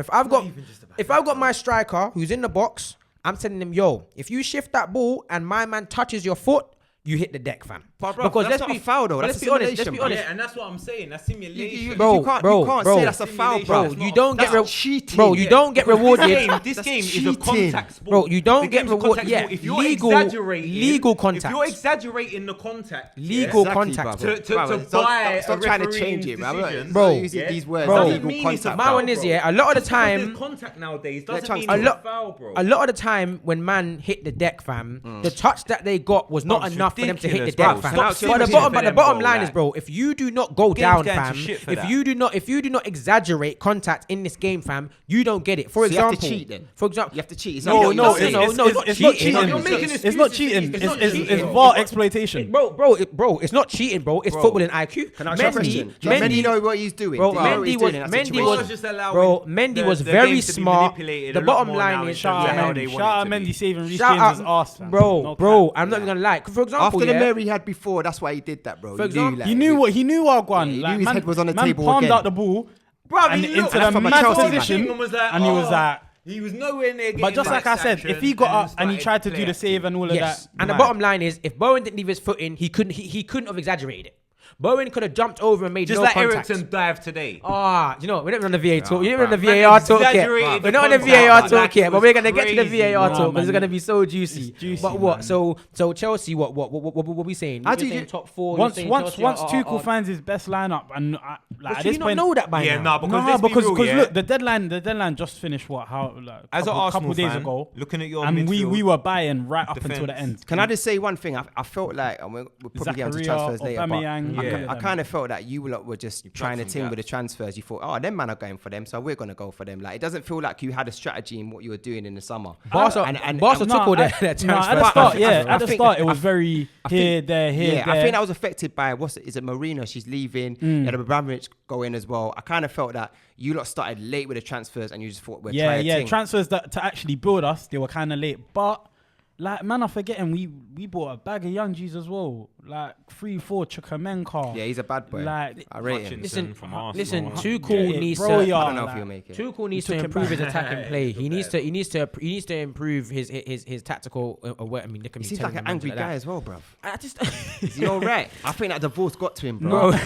If I've got my striker who's in the box, I'm telling him, yo, if you shift that ball and my man touches your foot, you hit the deck, fam.
But bro, that's not a foul though.
Let's
That's
be honest. Let's
simulation,
be
bro.
honest.
Yeah, and that's what I'm saying. That's simulation.
Bro,
you can't
bro,
say that's a foul,
Simulation.
bro.
Bro,
That's
you
not-
don't get
that's cheating.
bro. You don't get rewarded.
This
That's
game is a
cheating.
contact sport.
Bro, you don't
The
get
game's a
reward-
contact
yeah,
sport. If you're
legal
exaggerating,
contact.
If you're exaggerating the contact,
Legal
yeah,
contact.
brother.
to
Brother,
buy
stop
a
trying to
referee's
change it, man.
decision,
Bro,
Stop using these words.
bro,
like
doesn't
legal
mean it's a
contact.
My
foul,
one is,
bro.
yeah, a lot of the
Just because
time-
there's contact nowadays doesn't
Chunks
mean
talk.
it's a foul, bro.
A lot of the time when man hit the deck, fam, the touch that they got was not
It's
enough for them to hit the
ridiculous,
deck,
bro.
fam.
Stop
But
simulating
the
for them,
bottom
bro,
line is,
like-
bro, if you do not go
Game's
down,
going to
fam,
shit for
if
that.
you do not exaggerate contact in this game, fam, you don't get it. For
So you have to
example,
cheat then?
For example,
You have to cheat. It's
No,
not-
no,
it's not-
no,
it's not cheating.
You're making
It's
excuses.
not cheating.
It's not
It's
cheating.
VAR exploitation.
bro, it's not cheating, bro. It's footballing IQ.
Can I ask you a question? Does Mendy know what he's doing?
Bro,
Does he know what he's
Mendy
doing in that
was,
situation?
just allowing
bro, Mendy
the-
was
the
very
games to be
smart.
manipulated
The
a lot
bottom
more
line
now
is,
in
Shout
terms
out
of how they
Mendy.
want
Shout
it
out
to
Mendy
be.
saving Reece
shout
James'
out,
ass, fam.
bro,
No
bro.
cap.
I'm not even gonna lie. For example,
After the
yeah,
mirror he had before, that's why he did that, bro.
For
He knew,
example-
like,
He knew what he knew. Alguan,
he
like,
knew his
man,
head was on the
man
table
palmed
again.
out the ball,
Bro,
and
he
into
looked
the
that's from a
mad
Chelsea man.
position,
and was like,
and he was like.
he was nowhere near getting
But just like I said, if he got up and he tried to do the save and all of
yes.
that,
And the
mad.
bottom line is, if Bowen didn't leave his foot in, he couldn't have exaggerated it. Bowen could have jumped over and made
just
no
like
contact.
Eriksen dive today.
You know, we're not on the VAR talk. You're
bruv.
not on the
Man
VAR talk yet.
exaggerated
We're
the
not on the
contact,
VAR
but
talk
like,
yet,
it
but we're
was
gonna get to the
crazy.
VAR
Nah,
talk because it's
man.
gonna be so juicy.
It's juicy,
But what?
man.
So Chelsea, what we saying?
How
You're
do you-
saying top four?
Once
you're saying Chelsea
Tuchel finds his best lineup, and like
But
at
should
this
you not
point,
know that by
Yeah,
now?
nah, because
no,
let's be
because
real, yeah?
look, the deadline just finished. What? How? Like,
As a
couple
Arsenal
days
fan,
ago,
looking at your
and we
midfield
were buying right up until the
defense.
end.
Can I just say one thing? I felt like, and we'll probably get into
Zakaria,
transfers later,
Aubameyang,
but
yeah.
I kind of felt that you lot were just trying to
some
team with the
gaps.
transfers. You thought, oh, them man are going for them, so we're going to go for them. Like, it doesn't feel like you had a strategy in what you were doing in the summer.
Barca took all their
at the
transfers.
start, yeah.
I
At the
think-
start, it was
I
very
think-
here, there.
Yeah, I think that was affected by, is it Marina? She's leaving. You had Abramovich go in as well. I kind of felt that you lot started late with the transfers and you just thought, we're trying to
yeah.
ting.
Transfers that to actually build us, they were kind of late, but Like, man, I'm forgetting we bought a bag of young G's as well. Like 3-4 Chukwuemeka.
Yeah, he's a bad boy.
Like,
I rate him.
Listen, from Arsenal.
Listen,
Yeah,
Tuchel needs to.
I don't know if he'll make it.
Tuchel needs to
took it
improve
back.
his attacking play. He needs to improve his tactical. I mean,
He seems like an angry guy as well, bruv.
I just.
Is he alright? I think that divorce got to him, bro.
Bro.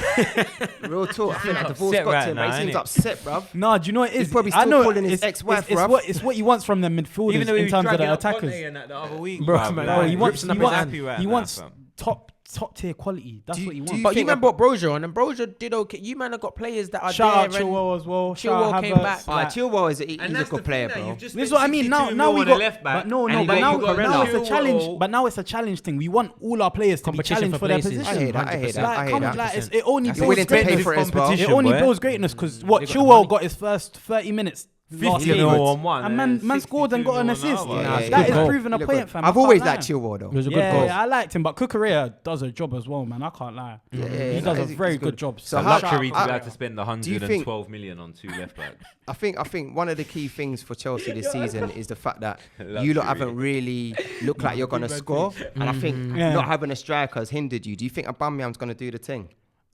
Real talk. I think that divorce
upset
got
right
to him.
now,
He seems
innit?
upset, bruv.
Nah, do you know what it is?
He's probably
I
still
know
calling his
it's-
ex-wife,
it's
bruv.
it's what he wants from the midfielders
Even though he
in
was
terms of
dragging
the
up
attackers.
Conte and that the other week,
Bro,
bruv,
man,
No,
like,
he wants
ripping up his happy right now, fam.
top tier quality. That's what he wants.
But you
think
man brought Brozier on, and Brozier did okay. You man have got players that are
Shout out
there. and
Chilwell as well.
Chilwell
Shout out
came
Havertz.
back.
Like,
Chilwell is he's
And
a
that's the
good player,
thing that
bro.
you've just
this is
spent
what I mean. Now
62
we
mil on
got.
a left back,
But no,
and
but
then
now
you got
now it's a
Chilwell.
challenge. But now it's a challenge thing. We want all our players to be
Competition
challenged
for
for their
places.
position.
I hear that, I hear that,
Like,
I hear
come,
that.
like, it only
You're
builds
willing to pay
greatness.
for it as well.
It
Competition,
only
boy.
builds greatness because what
They got the
Chilwell
money.
got his first 30 minutes last
50
game.
mil on one,
And man scored and
62
got an
mil on
assist.
the other.
Yeah, yeah,
That
yeah.
is
Good
proving a
goal.
point, fam.
I've
I
always
can't
liked
lie.
Chilwell, though.
It was a good
Yeah,
goal.
yeah, I liked him, but Cucurella does a job as well, man. I can't lie.
Yeah,
He does a very good job.
So
So
how-
luxury to
I-
be able to spend
do you
112 million on 2 left backs.
I think one of the key things for Chelsea this season is the fact that
Luxury.
you lot haven't really looked like you're going to score, and I think
Yeah.
not having a striker has hindered you. Do you think Aubameyang's going to do the thing?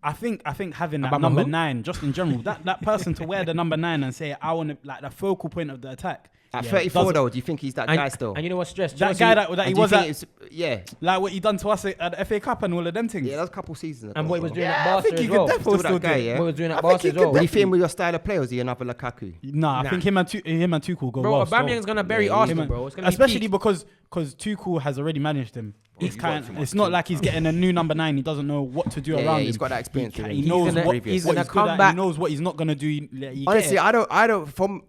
I think having that
Obama
number
who?
9, just in general, that person to wear the number 9 and say I want to, like, the focal point of the attack.
At
yeah,
34
doesn't-
though, do you think he's that guy still?
And you know what's stressed?
that guy that he
And do you
was
think
at,
it's- yeah,
like what he done to us at the FA Cup and all of them things.
yeah, that was a couple seasons ago.
And what he was
bro.
doing at
I
Barca
think he
as
could
well.
definitely
Still
still
that guy,
do it.
yeah.
What he was doing at
I think
Barca
he
as
could
well.
Would he fit in with your style of play, or is he another Lukaku?
Nah, I think him and Tuchel go
Bro,
well. still.
Aubameyang's gonna bury
Yeah,
Arsenal,
Him
bro.
and-
It's gonna be
especially
peak.
because Tuchel has already managed him.
Well,
He's
you got
kind.
too much
It's not
too.
like he's getting a new number 9. He doesn't know what to do
Yeah,
around
yeah,
him.
he's got that experience with him.
He
He's
knows
gonna-
what
he's
what
gonna
good
come
at,
back.
He knows what he's not gonna do. You get
Honestly,
it?
I don't. From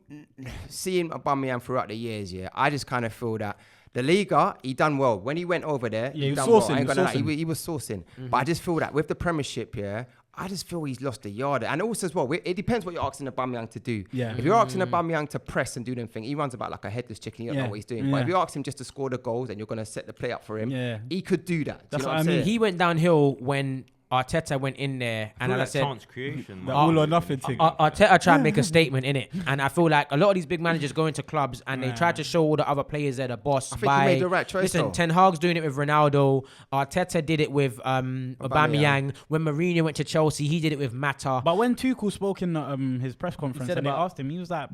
seeing Aubameyang throughout the years, yeah, I just kind of feel that the Liga, he done well when he went over there.
Yeah, he was
done well.
sourcing,
I ain't
he was
gonna lie,
sourcing.
he was sourcing. But I just feel that with the Premiership, yeah, I just feel he's lost a yard. And also as well, it depends what you're asking Aubameyang to do.
Yeah.
If you're asking Aubameyang to press and do them thing, he runs about like a headless chicken. You don't
Yeah.
know what he's doing. But
Yeah.
if you ask him just to score the goals and you're gonna set the play up for him,
Yeah.
he could do that. Do
That's
you know
what
I'm
I mean.
saying?
He went downhill when Arteta went in there, and as I said,
chance creation.
The
man.
all or nothing thing.
Arteta tried to make a statement in it, and I feel like a lot of these big managers go into clubs and they try to show all the other players they're the boss.
I think he made the right choice,
Listen,
though.
Ten Hag's doing it with Ronaldo. Arteta did it with Aubameyang. When Mourinho went to Chelsea, he did it with Mata.
But when Tuchel spoke in his press conference
said
and they
about-
asked him, he was like,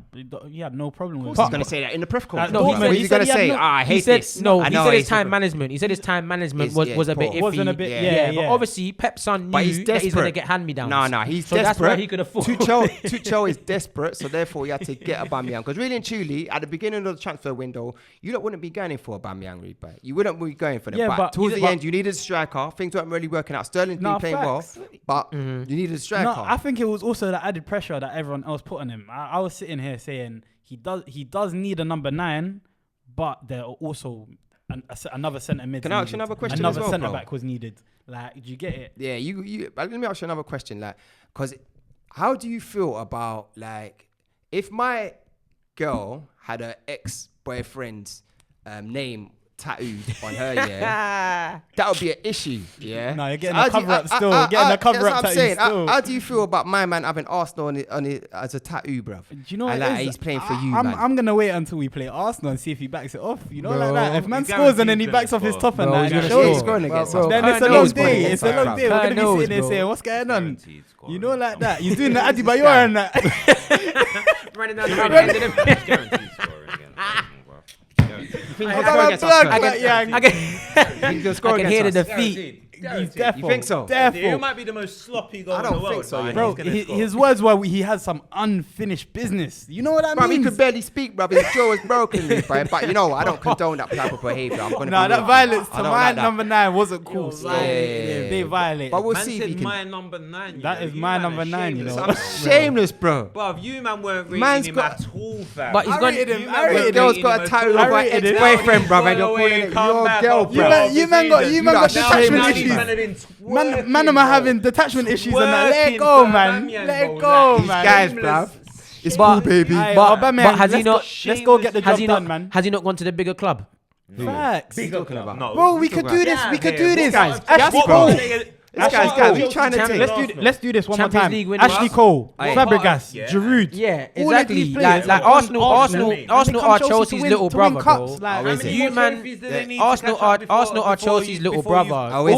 he had no problem with
He's
it.
gonna say that in the press conference.
No, he
What
said-
is
he
he
said
gonna
he had
say?
no-
I
He
hate
said
this.
no.
I
He
know
said his
he's
time
different.
management. He said his time management
Is-
was
yeah,
was a bit
poor.
iffy.
Wasn't a bit-
Yeah.
yeah,
But
yeah.
obviously Pep's son knew
But he's
that he's gonna
desperate.
get hand me downs.
No, he's
so
desperate.
that's why he could afford.
Tuchel is desperate, so therefore he had to get Aubameyang. Because really and truly, at the beginning of the transfer window, you wouldn't be going in for Aubameyang, really, but you wouldn't be going for them.
Yeah,
but
but
towards the
but-
end, you needed a striker. Things weren't really working out. Sterling's been
No,
playing
facts.
well, but you needed a striker.
No, I think it was also the added pressure that everyone else put on him. I was sitting here saying he does need a number 9, but there are also another centre mid.
Can I ask you another question
Another
as well,
centre
bro?
back was needed. Like, do you get it?
Yeah, let me ask you another question, like, because how do you feel about, like, if my girl had her ex-boyfriend's name tattooed on her, yeah, that would be an issue, yeah.
No, you're getting
So
a
how do you-
cover-up still. You're getting a cover-up
that's what I'm
tattoo
saying.
still.
How do you feel about my man having Arsenal on it as a tattoo, bruv?
Do you know
and
what
like,
it is?
he's playing for you,
I'm,
man.
I'm gonna wait until we play Arsenal and see if he backs it off. You know,
Bro,
like that. If man
he
scores and then he
guarantees
backs off his
gonna
top and
score.
that,
Bro,
and
he's
shows,
gonna
score against
Bro,
us.
then
Kurt
it's a long
knows, bro.
day. It's a long day. We're gonna be
Kurt
sitting there
knows,
saying,
bro.
"What's going on?"
Guaranteed scoring.
You know, like that. You're doing the Adebayor and that.
Running down the road, ended him.
Guaranteed scoring again.
Think
I
he'll
got
score
a
against us,
blood
Kurt?
clot, yang.
I can,
Think he'll score
I can hear the
against us?
defeat.
He's defo.
You think so?
He
Defo.
might be the most sloppy goal
I
in
don't
the world.
think so,
and
Bro,
he's gonna score.
his words were he has some unfinished business. You know what that
Bruv, he
means?
could barely speak, bruv. His jaw was broken, bruv. But you know what? I don't condone that type of behavior. I'm gonna
Nah,
be
that
real.
violence
I
to
don't
my
like that.
number 9 wasn't cool.
Yo,
So,
right.
yeah, they violated.
But we'll
Man
see if
said
he can.
my number 9.
That is
you
my
man
number
are
9, you
shameless.
know.
I'm shameless, bro.
Bruv, you man weren't rating
Man's
him
got-
at all, fam.
But he's
I
gone.
rated him.
You
I
man
rated
weren't
him.
Girl's
rating
got
him
a
at
tattoo
all.
of her
rated him.
ex-boyfriend, bruv, and you're
Go
calling
away,
it
come
your
back
girl,
up,
You
bruv.
man, you man got
You
got
lot
detachment
shameless,
issues.
man.
Man, are having detachment issues and that. Let it
Working
go,
for
man.
Aubameyang,
Let it
bro.
go,
Like,
man.
Guys, bruv. It's
But-
cool, baby.
Aye,
But-
Aubameyang,
but has he
let's
not-
go- Let's go get the
Has
job
he
done,
not?
man.
Has he not gone to the bigger club?
Facts.
Big talking about.
No.
Bro, we could do this. We could do this.
Guys,
Ashley
bro.
Cole.
This guy's got me trying to
Champions
take.
Let's do this one more
Champions
time.
League winners.
Ashley Cole,
Aye.
Fabregas,
Yeah.
Giroud.
Yeah,
All of
exactly.
these players
Like
have won
Arsenal are Chelsea's little brother, bro.
Like,
Oh, is it?
You man, Arsenal are Chelsea's little brother.
Oh, is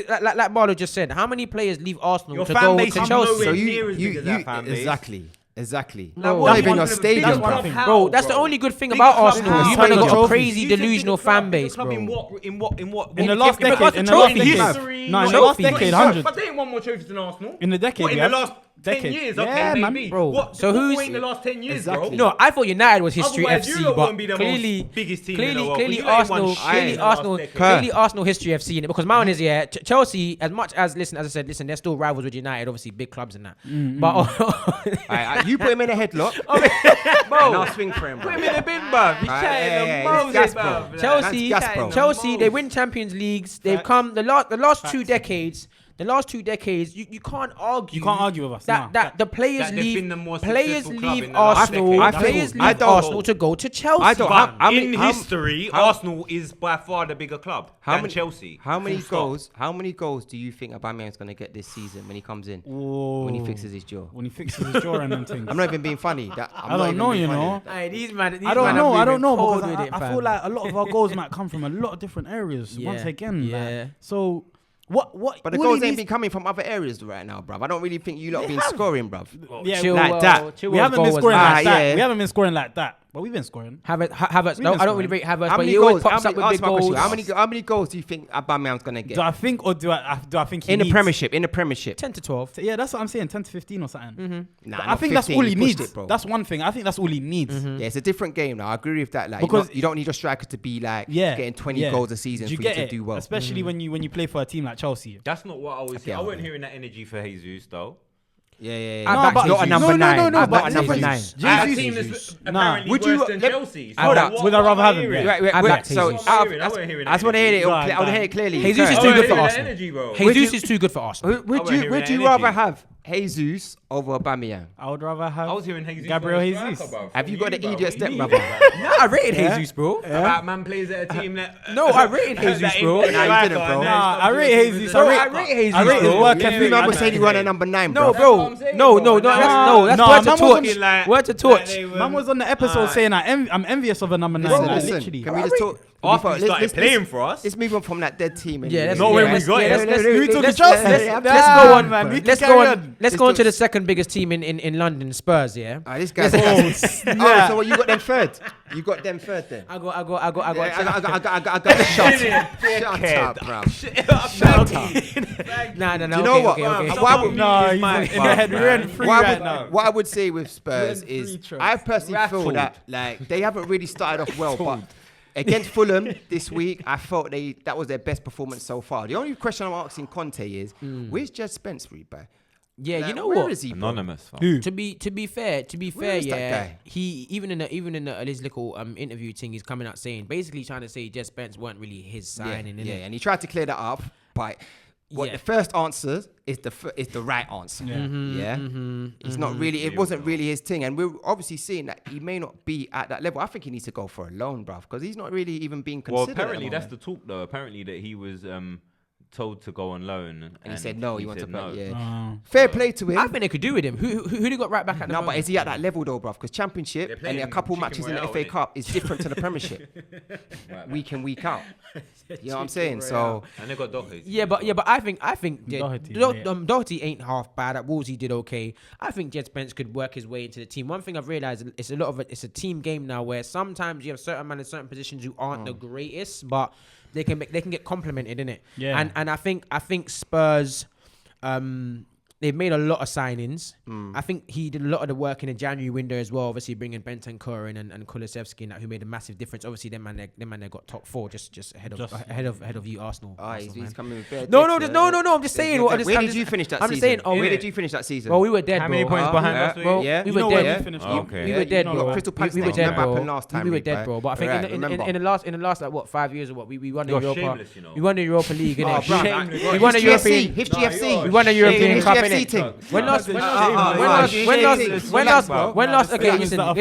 it?
Like Marlo just said, how many players leave Arsenal
Your
to
fan
go
base
to
is
Chelsea?
nowhere
So
near as big as that fan base.
Exactly.
No,
Not
that's
even
one
your
of the
stadium,
biggest
bro.
ones. Bro, that's the only good thing
Big
about
club
Arsenal.
how?
You man have got a
Trophies.
crazy
You said
delusional
bigger club,
fan
bigger
base,
club
bro.
In what?
In the last
Because
decade,
the
in the last
trophies.
decade, no, in the
Trophies.
last decade, 100.
But they ain't won more trophies than Arsenal.
In the decade,
What, in
we
the
have-
last 10
decade.
years?
Yeah,
Okay,
man.
maybe.
Bro,
What?
so who's-
in the last 10 years,
Exactly.
bro?
No, I thought United was history
Otherwise, you
FC,
lot
but
won't be the
clearly,
most biggest team in the world.
clearly
You lot ain't won
Arsenal,
shit
clearly
in the last
Arsenal,
decade.
clearly Arsenal history FC in it because mine is Chelsea. As much as as I said, they're still rivals with United, obviously big clubs and that. But
You put him in a headlock.
And I'll swing for him, bro.
Put him in the bin, bruv. He's
yeah,
chatting
it's
Moses,
gas, bro.
bruv.
Chelsea,
That's gas, bro.
Chelsea, they win Champions Leagues. They've come the last 2 decades. The last 2 decades, you can't argue.
You can't argue with us.
that
nah.
that the players
That they've
leave
been the more
players
successful club
leave
in the last
Arsenal.
decade.
Players
I
leave
don't-
Arsenal to go to Chelsea.
I don't-
But
How many-
in
how-
history,
how-
Arsenal is by far the bigger club than Chelsea.
How many
Full stop.
goals? How many goals do you think Aubameyang's gonna get this season when he comes in? When he fixes his jaw?
When he fixes his jaw and them things.
I'm not even being funny.
I don't know, you know.
Hey, these man,
I don't know because I feel like a lot of our goals might come from a lot of different areas.
Yeah,
Once again,
yeah.
like, so what?
But the
all
goals
he
ain't
needs-
been coming from other areas right now, bruv. I don't really think you lot been scoring, bruv.
Yeah,
Chilwell-
like that.
Chilwell's
We haven't
goal
been
was
scoring
mad.
like that.
Yeah.
We haven't been scoring like that, but we've been scoring.
Havertz.
We've
No,
been
I don't really
scoring.
rate Havertz,
How
but
many
he always
goals?
pops up with
Answer
big
my question.
goals.
How many goals do you think Aubameyang's gonna get
Do I think or do I think he
in the
needs?
Premiership? In the Premiership.
10 to 12.
Yeah, that's what I'm saying. 10 to 15 or something.
Nah,
But I
not
think that's
15,
all he
he pushed
needs.
it, bro.
That's one thing. I think that's all he needs.
Yeah, it's a different game now. I agree with that. Like,
Because-
you don't need your striker to be like
Yeah,
getting 20
yeah.
goals a season
Do you
for you
get
to
it?
do well.
Especially when you play for a team like Chelsea.
That's not what I was.
Okay,
I wasn't
okay.
hearing that energy for Jesus though.
Yeah.
I
No,
back
but-
not a
number
no,
nine.
No, no,
I'm
but
not a number
Jesus-
nine.
Jesus-
At a team that's apparently
Would you-
worse than
let-
Chelsea.
hold up.
Would I rather have him?
Right,
Right,
I
wait,
back
so
Jesus.
I wasn't hearing
I just want to hear it.
Go
I
on,
want
go
to hear
on.
it clearly.
Jesus
Go
is
ahead.
too good for
that
Arsenal.
energy, bro.
Jesus is too good for Arsenal.
Would
wasn't
you
hearing that
rather
energy.
have Jesus over Aubameyang?
I would rather have.
I was hearing Jesus.
Gabriel
for a striker,
Jesus.
bro.
Have you got the
bro.
idiot
What do you
stepbrother?
mean?
Nah, I rated Jesus, bro.
About man plays at a team that.
No, I rated Jesus,
that ain't
bro.
got a
Nah, you
striker,
didn't, bro.
and
Nah,
then
I
it's
rate
up to
Jesus.
the-
I rate Jesus,
I rate his
bro.
work
Yeah,
ethic.
You remember
man.
saying you were a number 9,
No,
bro?
That's what
bro.
I'm saying,
No,
bro.
no,
Nah,
that's
nah,
word to
man
torch.
wasn't like-
Word to
like
torch.
they were-
Man was on the episode saying I'm envious of a number 9.
Listen,
like,
listen.
literally.
Can we just talk?
After he started playing for us.
Let's move on from that dead team.
Yeah, that's
Not when we
let's-
got
yeah,
it.
let's- let's-
We
let's-
talking
let's-
Chelsea?
let's-
Yeah,
let's go on,
man. We
Let's
can
go
carry
on.
on.
Let's go on to the second biggest team in London, Spurs. Yeah.
This guy's so what, you got them third? You got them third then?
I got.
I got shut up, bro.
Nah.
Do you know what?
Okay.
Why would-
No, he's in the head. We're in free right now.
What I would say with Spurs
We're in
is,
free trust.
I personally feel that like they haven't really started off well, but against Fulham this week, I felt that was their best performance so far. The only question I'm asking Conte is, where's Jed Spence, bro?
Yeah, you
Like,
know
where
what?
is he, bro?
Anonymous. fam.
Who?
To be fair,
is that
yeah,
guy?
he even in his little interview thing, he's coming out saying basically trying to say Jed Spence weren't really his signing.
Yeah,
innit?
and he tried to clear that up, but
Yeah.
the first answer is the right answer.
Yeah.
It's not really. It wasn't really his thing, and we're obviously seeing that he may not be at that level. I think he needs to go for a loan, bruv, because he's not really even being
Well,
considered.
apparently
at the
that's the talk though. Apparently that he was told to go on loan,
and he said no. He
said
wants to
no.
play. Yeah. Fair play to him.
I think they could do with him. Who they got right back at the
No,
moment?
but is he at that level though, bruv? Because Championship
They're
and
playing
a couple
chicken
matches in the
royale,
FA
innit?
Cup is different to the Premiership, week in, week out. You know what I'm saying? So
And they got Doherty.
Yeah, but I think
Doherty,
Doherty ain't half bad. At Wolves, he did okay. I think Jed Spence could work his way into the team. One thing I've realized it's a team game now where sometimes you have certain men in certain positions who aren't the greatest, but they can get complimented, innit?
Yeah.
And I think Spurs, they've made a lot of signings. I think he did a lot of the work in the January window as well. Obviously, bringing Bentancur in and Kulusevski and that, who made a massive difference. Obviously, them man they got top 4, just ahead of you, Arsenal.
he's
man.
coming with bare
No,
dicks,
no,
yeah.
I'm just saying.
Where did you finish that
I'm
season?
just saying. Oh,
Where
we-
did you finish that season?
Well, we were dead,
How
bro.
many points behind
yeah.
us?
Bro,
Yeah.
we
You
were
know where
dead.
we finished?
Oh, okay.
We were dead,
you
bro.
got Crystal Palace
We were
next
dead,
time
bro.
happened last time,
We were
week,
dead,
right?
bro. But I think
Right,
in the
remember.
last like 5 years or what, we won the
You're
Europa.
shameless, you know.
We won the Europa League,
Oh,
innit?
bro.
Shameless.
We won the
HGFC.
European.
HGFC.
We won the European
HGFC
Cup,
team.
innit? When last? Okay,
Relax,
listen.
bro.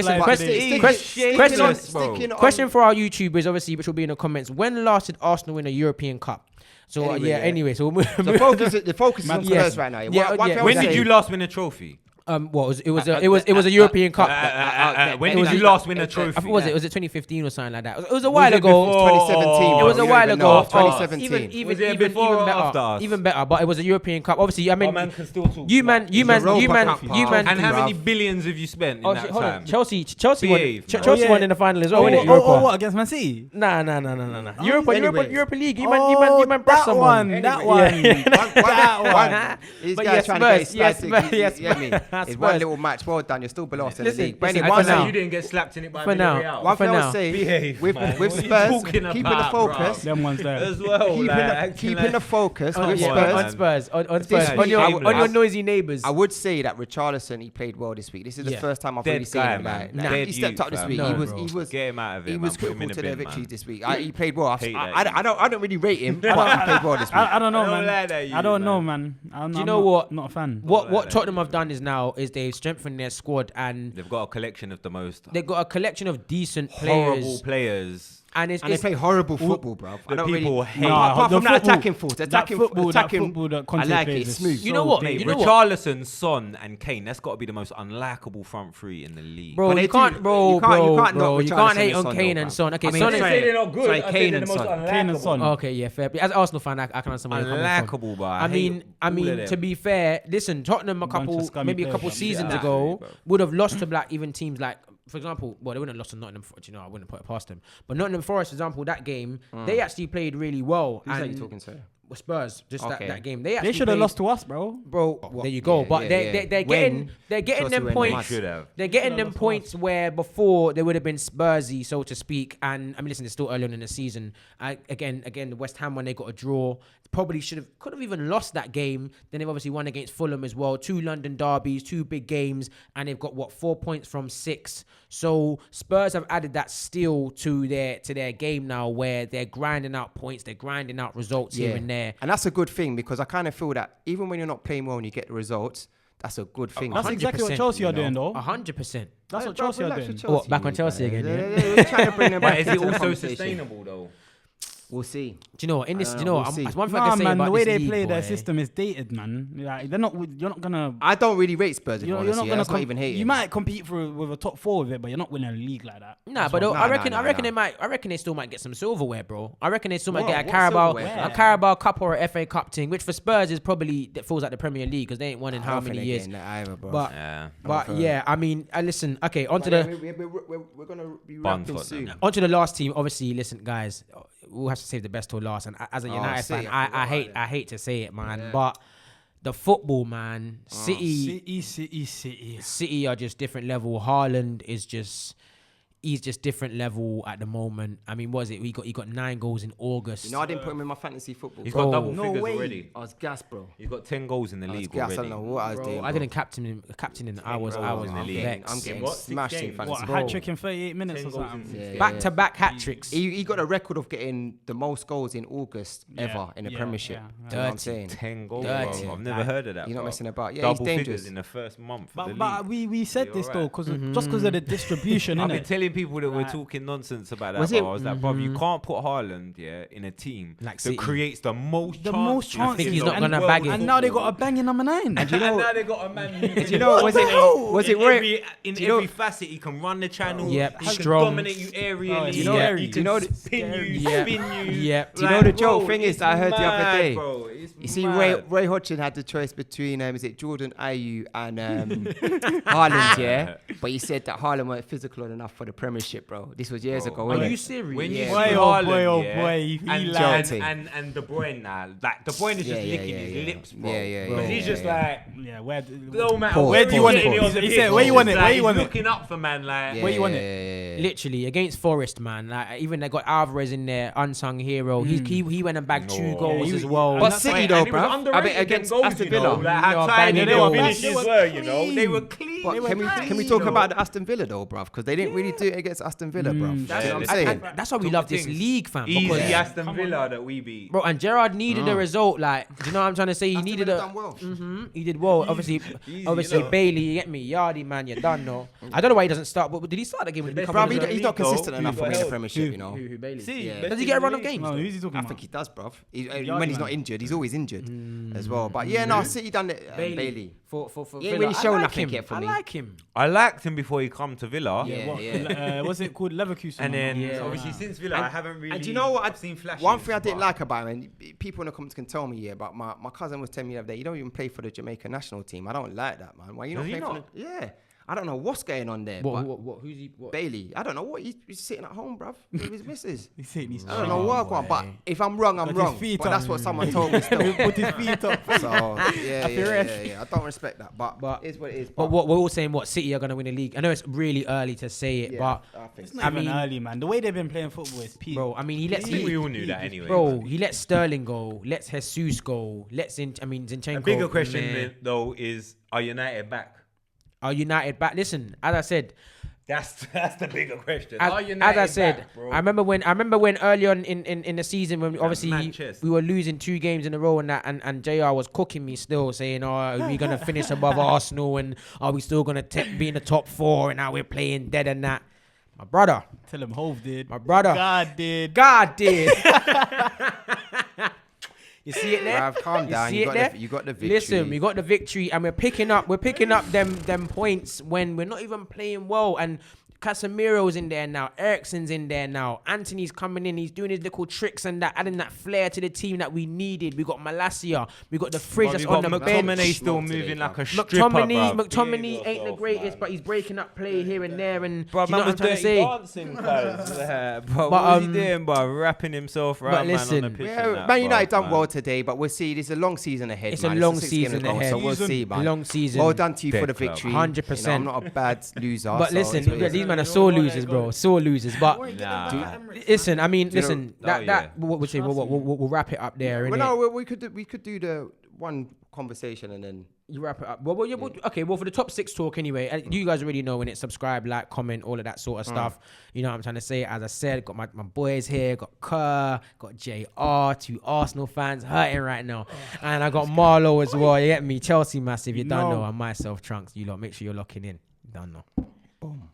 Question for our YouTubers, obviously, which will be in the comments. When last did Arsenal win a European Cup? So
Anyway,
yeah.
yeah.
Anyway, so we'll move.
The focus is on
Yes.
Spurs right now.
Yeah,
One
yeah.
thing I
When
would
did
say-
you last win a trophy?
What was it was a European Cup.
When
it
did
was
you
a-
last win a trophy?
Was it 2015 or something like that? It was a while ago.
before-
2017.
It was
bro.
a
You
while
don't even
ago.
know. 2017.
Even
Was it before or after
better.
us?
Even better. But it was a European Cup. Obviously, I mean,
Oh, man can still talk
you
smack.
man,
It's a
Europa Cup, pal.
And how many
bruv.
billions have you spent in
Oh,
that
hold on.
time?
Chelsea
Behave, man.
Chelsea won in the final as well, innit? Europa.
what against Man City?
Nah. Europa League. You man,
that
someone.
one. That
Anyway.
one.
These
But
guys
yes,
trying to get
Spurs,
excited.
yes,
You get me? It's one
Spurs.
little match. Well done. You're still below us in the
Listen,
league. But
listen,
anyway,
for
one
now.
thing-
You didn't get slapped in it by
For now.
Villarreal.
one
For
thing I
now.
would say
Behave,
with
man.
with
What are you
Spurs,
talking
keeping the
about,
focus,
bruv?
Them ones there.
As well,
keeping the focus
On
with
yeah,
Spurs.
on Spurs. On
This
Spurs.
week,
On your
I-
noisy neighbours.
I would say that Richarlison, he played well this week. This is the
Yeah.
first time I've
Dead
really seen
guy,
him.
man.
Like,
Dead
he stepped
youth,
up this
fam.
week.
No,
he
bro.
was
Get him out of it.
he was
man. Put him in
critical to
the
their
bin,
victories
man.
this week. He played well.
Hate that
I don't really rate him, but he played well this week.
I don't know,
I don't
man.
like that, you,
I don't know,
man.
man.
Do you know what?
Not a fan.
What Tottenham have done is now is they've strengthened their squad and
They've got a collection of the most
they've got a collection of decent
horrible
players.
players.
And it's,
And they play horrible football, bro. I
the
don't really.
people hate-
Apart
the
from that
football-
attacking force,
that football that
I
Conte
like
plays
it.
is
Smooth.
You know what?
Mate,
You know what?
Richarlison, Son, and Kane. That's got to be the most unlikable front three in the league.
Bro,
But they
you can't,
do-
bro,
you can't
bro,
knock
bro. You
Richarlison
can't hate
and
on
Son,
Kane
though,
and
bruv.
Son. Okay,
I mean,
Son
sorry.
is
they're not good.
Sorry,
I said
Kane
they're
and
the most
Son.
Kane and Son.
unlikable.
okay. Yeah, fair. As an Arsenal fan, I can understand where you're coming from.
Unlikable, bro.
I mean,
them.
to be fair, listen, Tottenham
Bunch of scummy
maybe a
players,
couple
man.
seasons
Yeah,
ago
absolutely, bro.
would have lost to like even teams like, for example, well, they wouldn't have lost to Nottingham Forest. You know, I wouldn't put it past them. But Nottingham Forest, for example, that game, they actually played really well.
Who's that
and
you talking to?
well, Spurs, just
Okay.
that game.
They
actually
should have
played-
lost to us, bro.
Bro, there you go.
Yeah,
But
yeah,
they're
yeah.
getting
When
they're getting
Chelsea
them
were in the
points.
match.
Should have.
They're getting
Should've
them
lost
points where before they would have been Spursy, so to speak. And I mean, listen, it's still early on in the season. Again, the West Ham one, they got a draw. Probably could have even lost that game. Then they've obviously won against Fulham as well. 2 London derbies, 2 big games, and they've got 4 points from 6. So Spurs have added that steel to their game now, where they're grinding out points, they're grinding out results here and there.
And that's a good thing because I kind of feel that even when you're not playing well and you get the results, that's a good thing.
That's exactly what
100%,
Chelsea are
you know.
doing, though.
100%.
That's what Chelsea are doing.
What, back on Chelsea again, yeah?
We're trying to bring them
But
back
is it
into the
also
conversation.
sustainable though?
We'll see.
Do you know what? In this,
I
do you
don't
know
know,
what?
we'll
That's
see.
one thing I
Nah,
can say
man,
about
the way
this
they
league,
play their
boy.
system is dated, man. Like, you're not gonna.
I don't really rate Spurs. If
You're
I'm
not
honest,
gonna.
that's not even hating.
You might compete with a top 4 with it, but you're not winning a league like that.
Nah,
That's
but
what-
I
Nah,
reckon
nah,
they
nah.
might. I reckon they still might get some silverware, bro. I reckon they still might
What?
get a
What
Carabao,
silverware?
a Carabao Cup or a FA Cup thing, which for Spurs is probably that falls like the Premier League because they ain't won in
I
how
don't think
many
they're
years.
getting that either, bro.
But
Yeah.
yeah, I mean, listen. Okay, onto
But
the
yeah, we're gonna be
Bun
wrapping
Tottenham.
soon.
onto the last team. Obviously, listen, guys, we'll have to save the best till last. And as a United
City,
fan,
I
I
forgot
hate
about
I hate to say it, man, but the football, man, City are just different level. Haaland is just. He's just different level at the moment. I mean, what is it? He got 9 goals in August.
You know, I didn't put him in my fantasy football.
He's
bro.
got double
No
figures
way.
already.
I was gassed, bro.
He's got 10 goals in the
I was
league
gassed. I
already.
don't know what I was
Bro,
doing.
I
bro.
didn't captain him. I was
goals in the
I'm
league.
getting,
vexed.
I'm getting
What, 6
smashed in
games?
fantasy.
What, a
Bro.
hat trick in 38 minutes
10
or
goals
something?
in 6
Back-to-back hat tricks.
He got a record of getting the most goals in August ever in the Premiership.
yeah.
You know what I'm saying?
10 goals,
Dirty.
bro. I've never heard of that.
You're not
bro.
messing about. Yeah,
Double
he's
figures
dangerous.
in the first month. of the
But
league.
we said
You're
this though,
right.
because just because of the distribution,
I've been
innit?
telling people that we're
Like-
talking nonsense about that.
Was
bro.
it-
I was like, bro, you can't put Haaland, in a team
Like
that
City.
creates the most
The
chances.
most chances.
I think he's not
in the
gonna
world
bag
of
it.
And now they got a
football.
banging number 9.
And you know,
And now they got a man who
you know, was it
in
Roy?
every, in
do you know-
every facet he can run the channel.
Yep,
he can
strong.
dominate you aerially.
Oh,
you know-
he
do
can
you know-
spin you,
Yep.
spin you.
Yep.
Do you know the joke
bro,
thing is
it's
that I heard the other
mad,
day?
bro. It's
You see,
mad.
Roy Hodgson had the choice between is it Jordan Ayew and Haaland, yeah. But he said that Haaland weren't physical enough for the Premiership, bro. This was years ago.
Are
innit?
you serious?
When you
Yeah.
see
Boy, oh
Haaland,
boy, oh
yeah,
boy, he
and,
lagged.
and De Bruyne now, like De Bruyne is just licking his lips, bro.
Yeah,
Because he's just like,
Yeah, where?
no matter
Pause,
where
pause,
do you want
pause.
it?
He said, where you want it? Where you want it?
Looking up for man, like.
Yeah,
Where you want
it?
Literally against Forest, man. Like even they got Alvarez in there, unsung hero. He went and bagged 2 goals
he-
as well.
But
that's
City
why-
though,
and he was
underrated
bruv. I bet
against
goals,
Aston
you know,
Villa.
like
They
how
were
tiny
banging
they were
goals.
finishes
They were
were, you know. They
clean.
were clean.
But can we talk about the Aston Villa though, bruv? Because they didn't really do it against Aston Villa, bruv. That's what I'm saying.
That's why we love this league, fam.
Easy
because-
Aston Villa that we beat.
Bro, and Gerrard needed a result. Like, do you know what I'm trying to say? He
Aston
needed
Villa
a.
done well.
He did well. Obviously,
you know.
Bailey, you get me, Yardy, man, you're done. No, I don't know why he doesn't start. But did he start the game with the
Bruv, he's not consistent enough for me in the Premiership, you know.
Who Bailey?
See,
Yeah.
Does he get a run of games?
No,
though?
who's he talking
I
about?
think he does, bruv.
Yardy
When he's
man.
not injured, he's always injured as well. But yeah, no, City done it. Bailey.
For
He ain't
Villa.
really
I
shown
like
nothing
him.
yet for
I
me.
like him.
I liked him before he come to Villa.
Yeah.
What's it called? Leverkusen.
And then
Yeah.
obviously since Villa, I haven't really.
And do you know what?
I've seen flashes.
One thing I didn't
but-
like about him, and people in the comments can tell me, but my cousin was telling me the other day, you don't even play for the Jamaica national team. I don't like that, man. Why you not
Does he
playing for
not?
the... Yeah. I don't know what's going on there. but
What? Who's he? What?
Bailey, I don't know what he's sitting at home, bruv, with his missus.
He's saying he's
I don't know what, but if I'm wrong, I'm
Got his
wrong.
feet
But
up.
that's what someone told me still.
Put his feet up.
So yeah. I don't respect that, but it's what it is.
But what we're all saying, what City are going to win the league. I know it's really early to say it, but
I think
It's not even early, man. The way they've been playing football is peak.
bro, I mean, he
I
lets
think we all knew that anyway.
Bro, he lets Sterling go, lets Jesus go, Zinchenko.
A bigger question
Nah.
though is: are United back?
Are United back? Listen, as I said,
That's the bigger question.
as,
Are
as
United
I said,
back, bro?
I remember when early on in the season when obviously
mad chest.
we were losing 2 games in a row and that and JR was cooking me still saying, oh, are we gonna finish above Arsenal and are we still gonna be in the top 4 and now we're playing dead and that. My brother,
Tell him Hove did.
my brother,
God did.
God did. You see it there?
Bruv, calm
You
down.
see
You
it
got
there?
the victory.
Listen, we got the victory, and we're picking up them points when we're not even playing well. And Casemiro's in there now, Eriksen's in there now, Antony's coming in, he's doing his little tricks and that, adding that flair to the team that we needed. We got Malacia, we got the fridge that's on the bench.
McTominay still
Smoke today,
moving like a
bruv.
stripper,
McTominay
Behave
ain't the
yourself,
greatest,
man.
but he's breaking up play here and there. And
Bro,
do you know
man
what I'm
was
trying to
dirty
say?
dancing, cuz. Bro,
But,
what was he doing, bro? Wrapping himself around, man, on
listen,
the pitch.
Yeah,
and that,
Man United
bro,
done
man.
well today, but we'll see. There's a long season ahead.
It's
man.
a long
6 games
season
to go,
ahead.
so we'll see, man.
Long season.
Well done to you for the
Dead club.
victory.
100%.
You know, I'm not a bad loser.
But
so
listen,
it's what it is.
these men are sore losers, bro. Sore losers. But
Nah.
listen, I mean,
Do you know-
listen.
Oh,
That
yeah.
we'll say we'll wrap it up there.
Well,
innit?
no, we could do the one conversation and then.
You wrap it up. Okay. Well, for the top 6 talk anyway, you guys already know when it's subscribe, like, comment, all of that sort of stuff. You know what I'm trying to say? As I said, got my boys here, got Kerr, got JR, 2 Arsenal fans hurting right now, and I got Marlo as well. You get me? Chelsea massive. You don't know. And myself, Trunks. You lot, make sure you're locking in. You don't know.
Boom.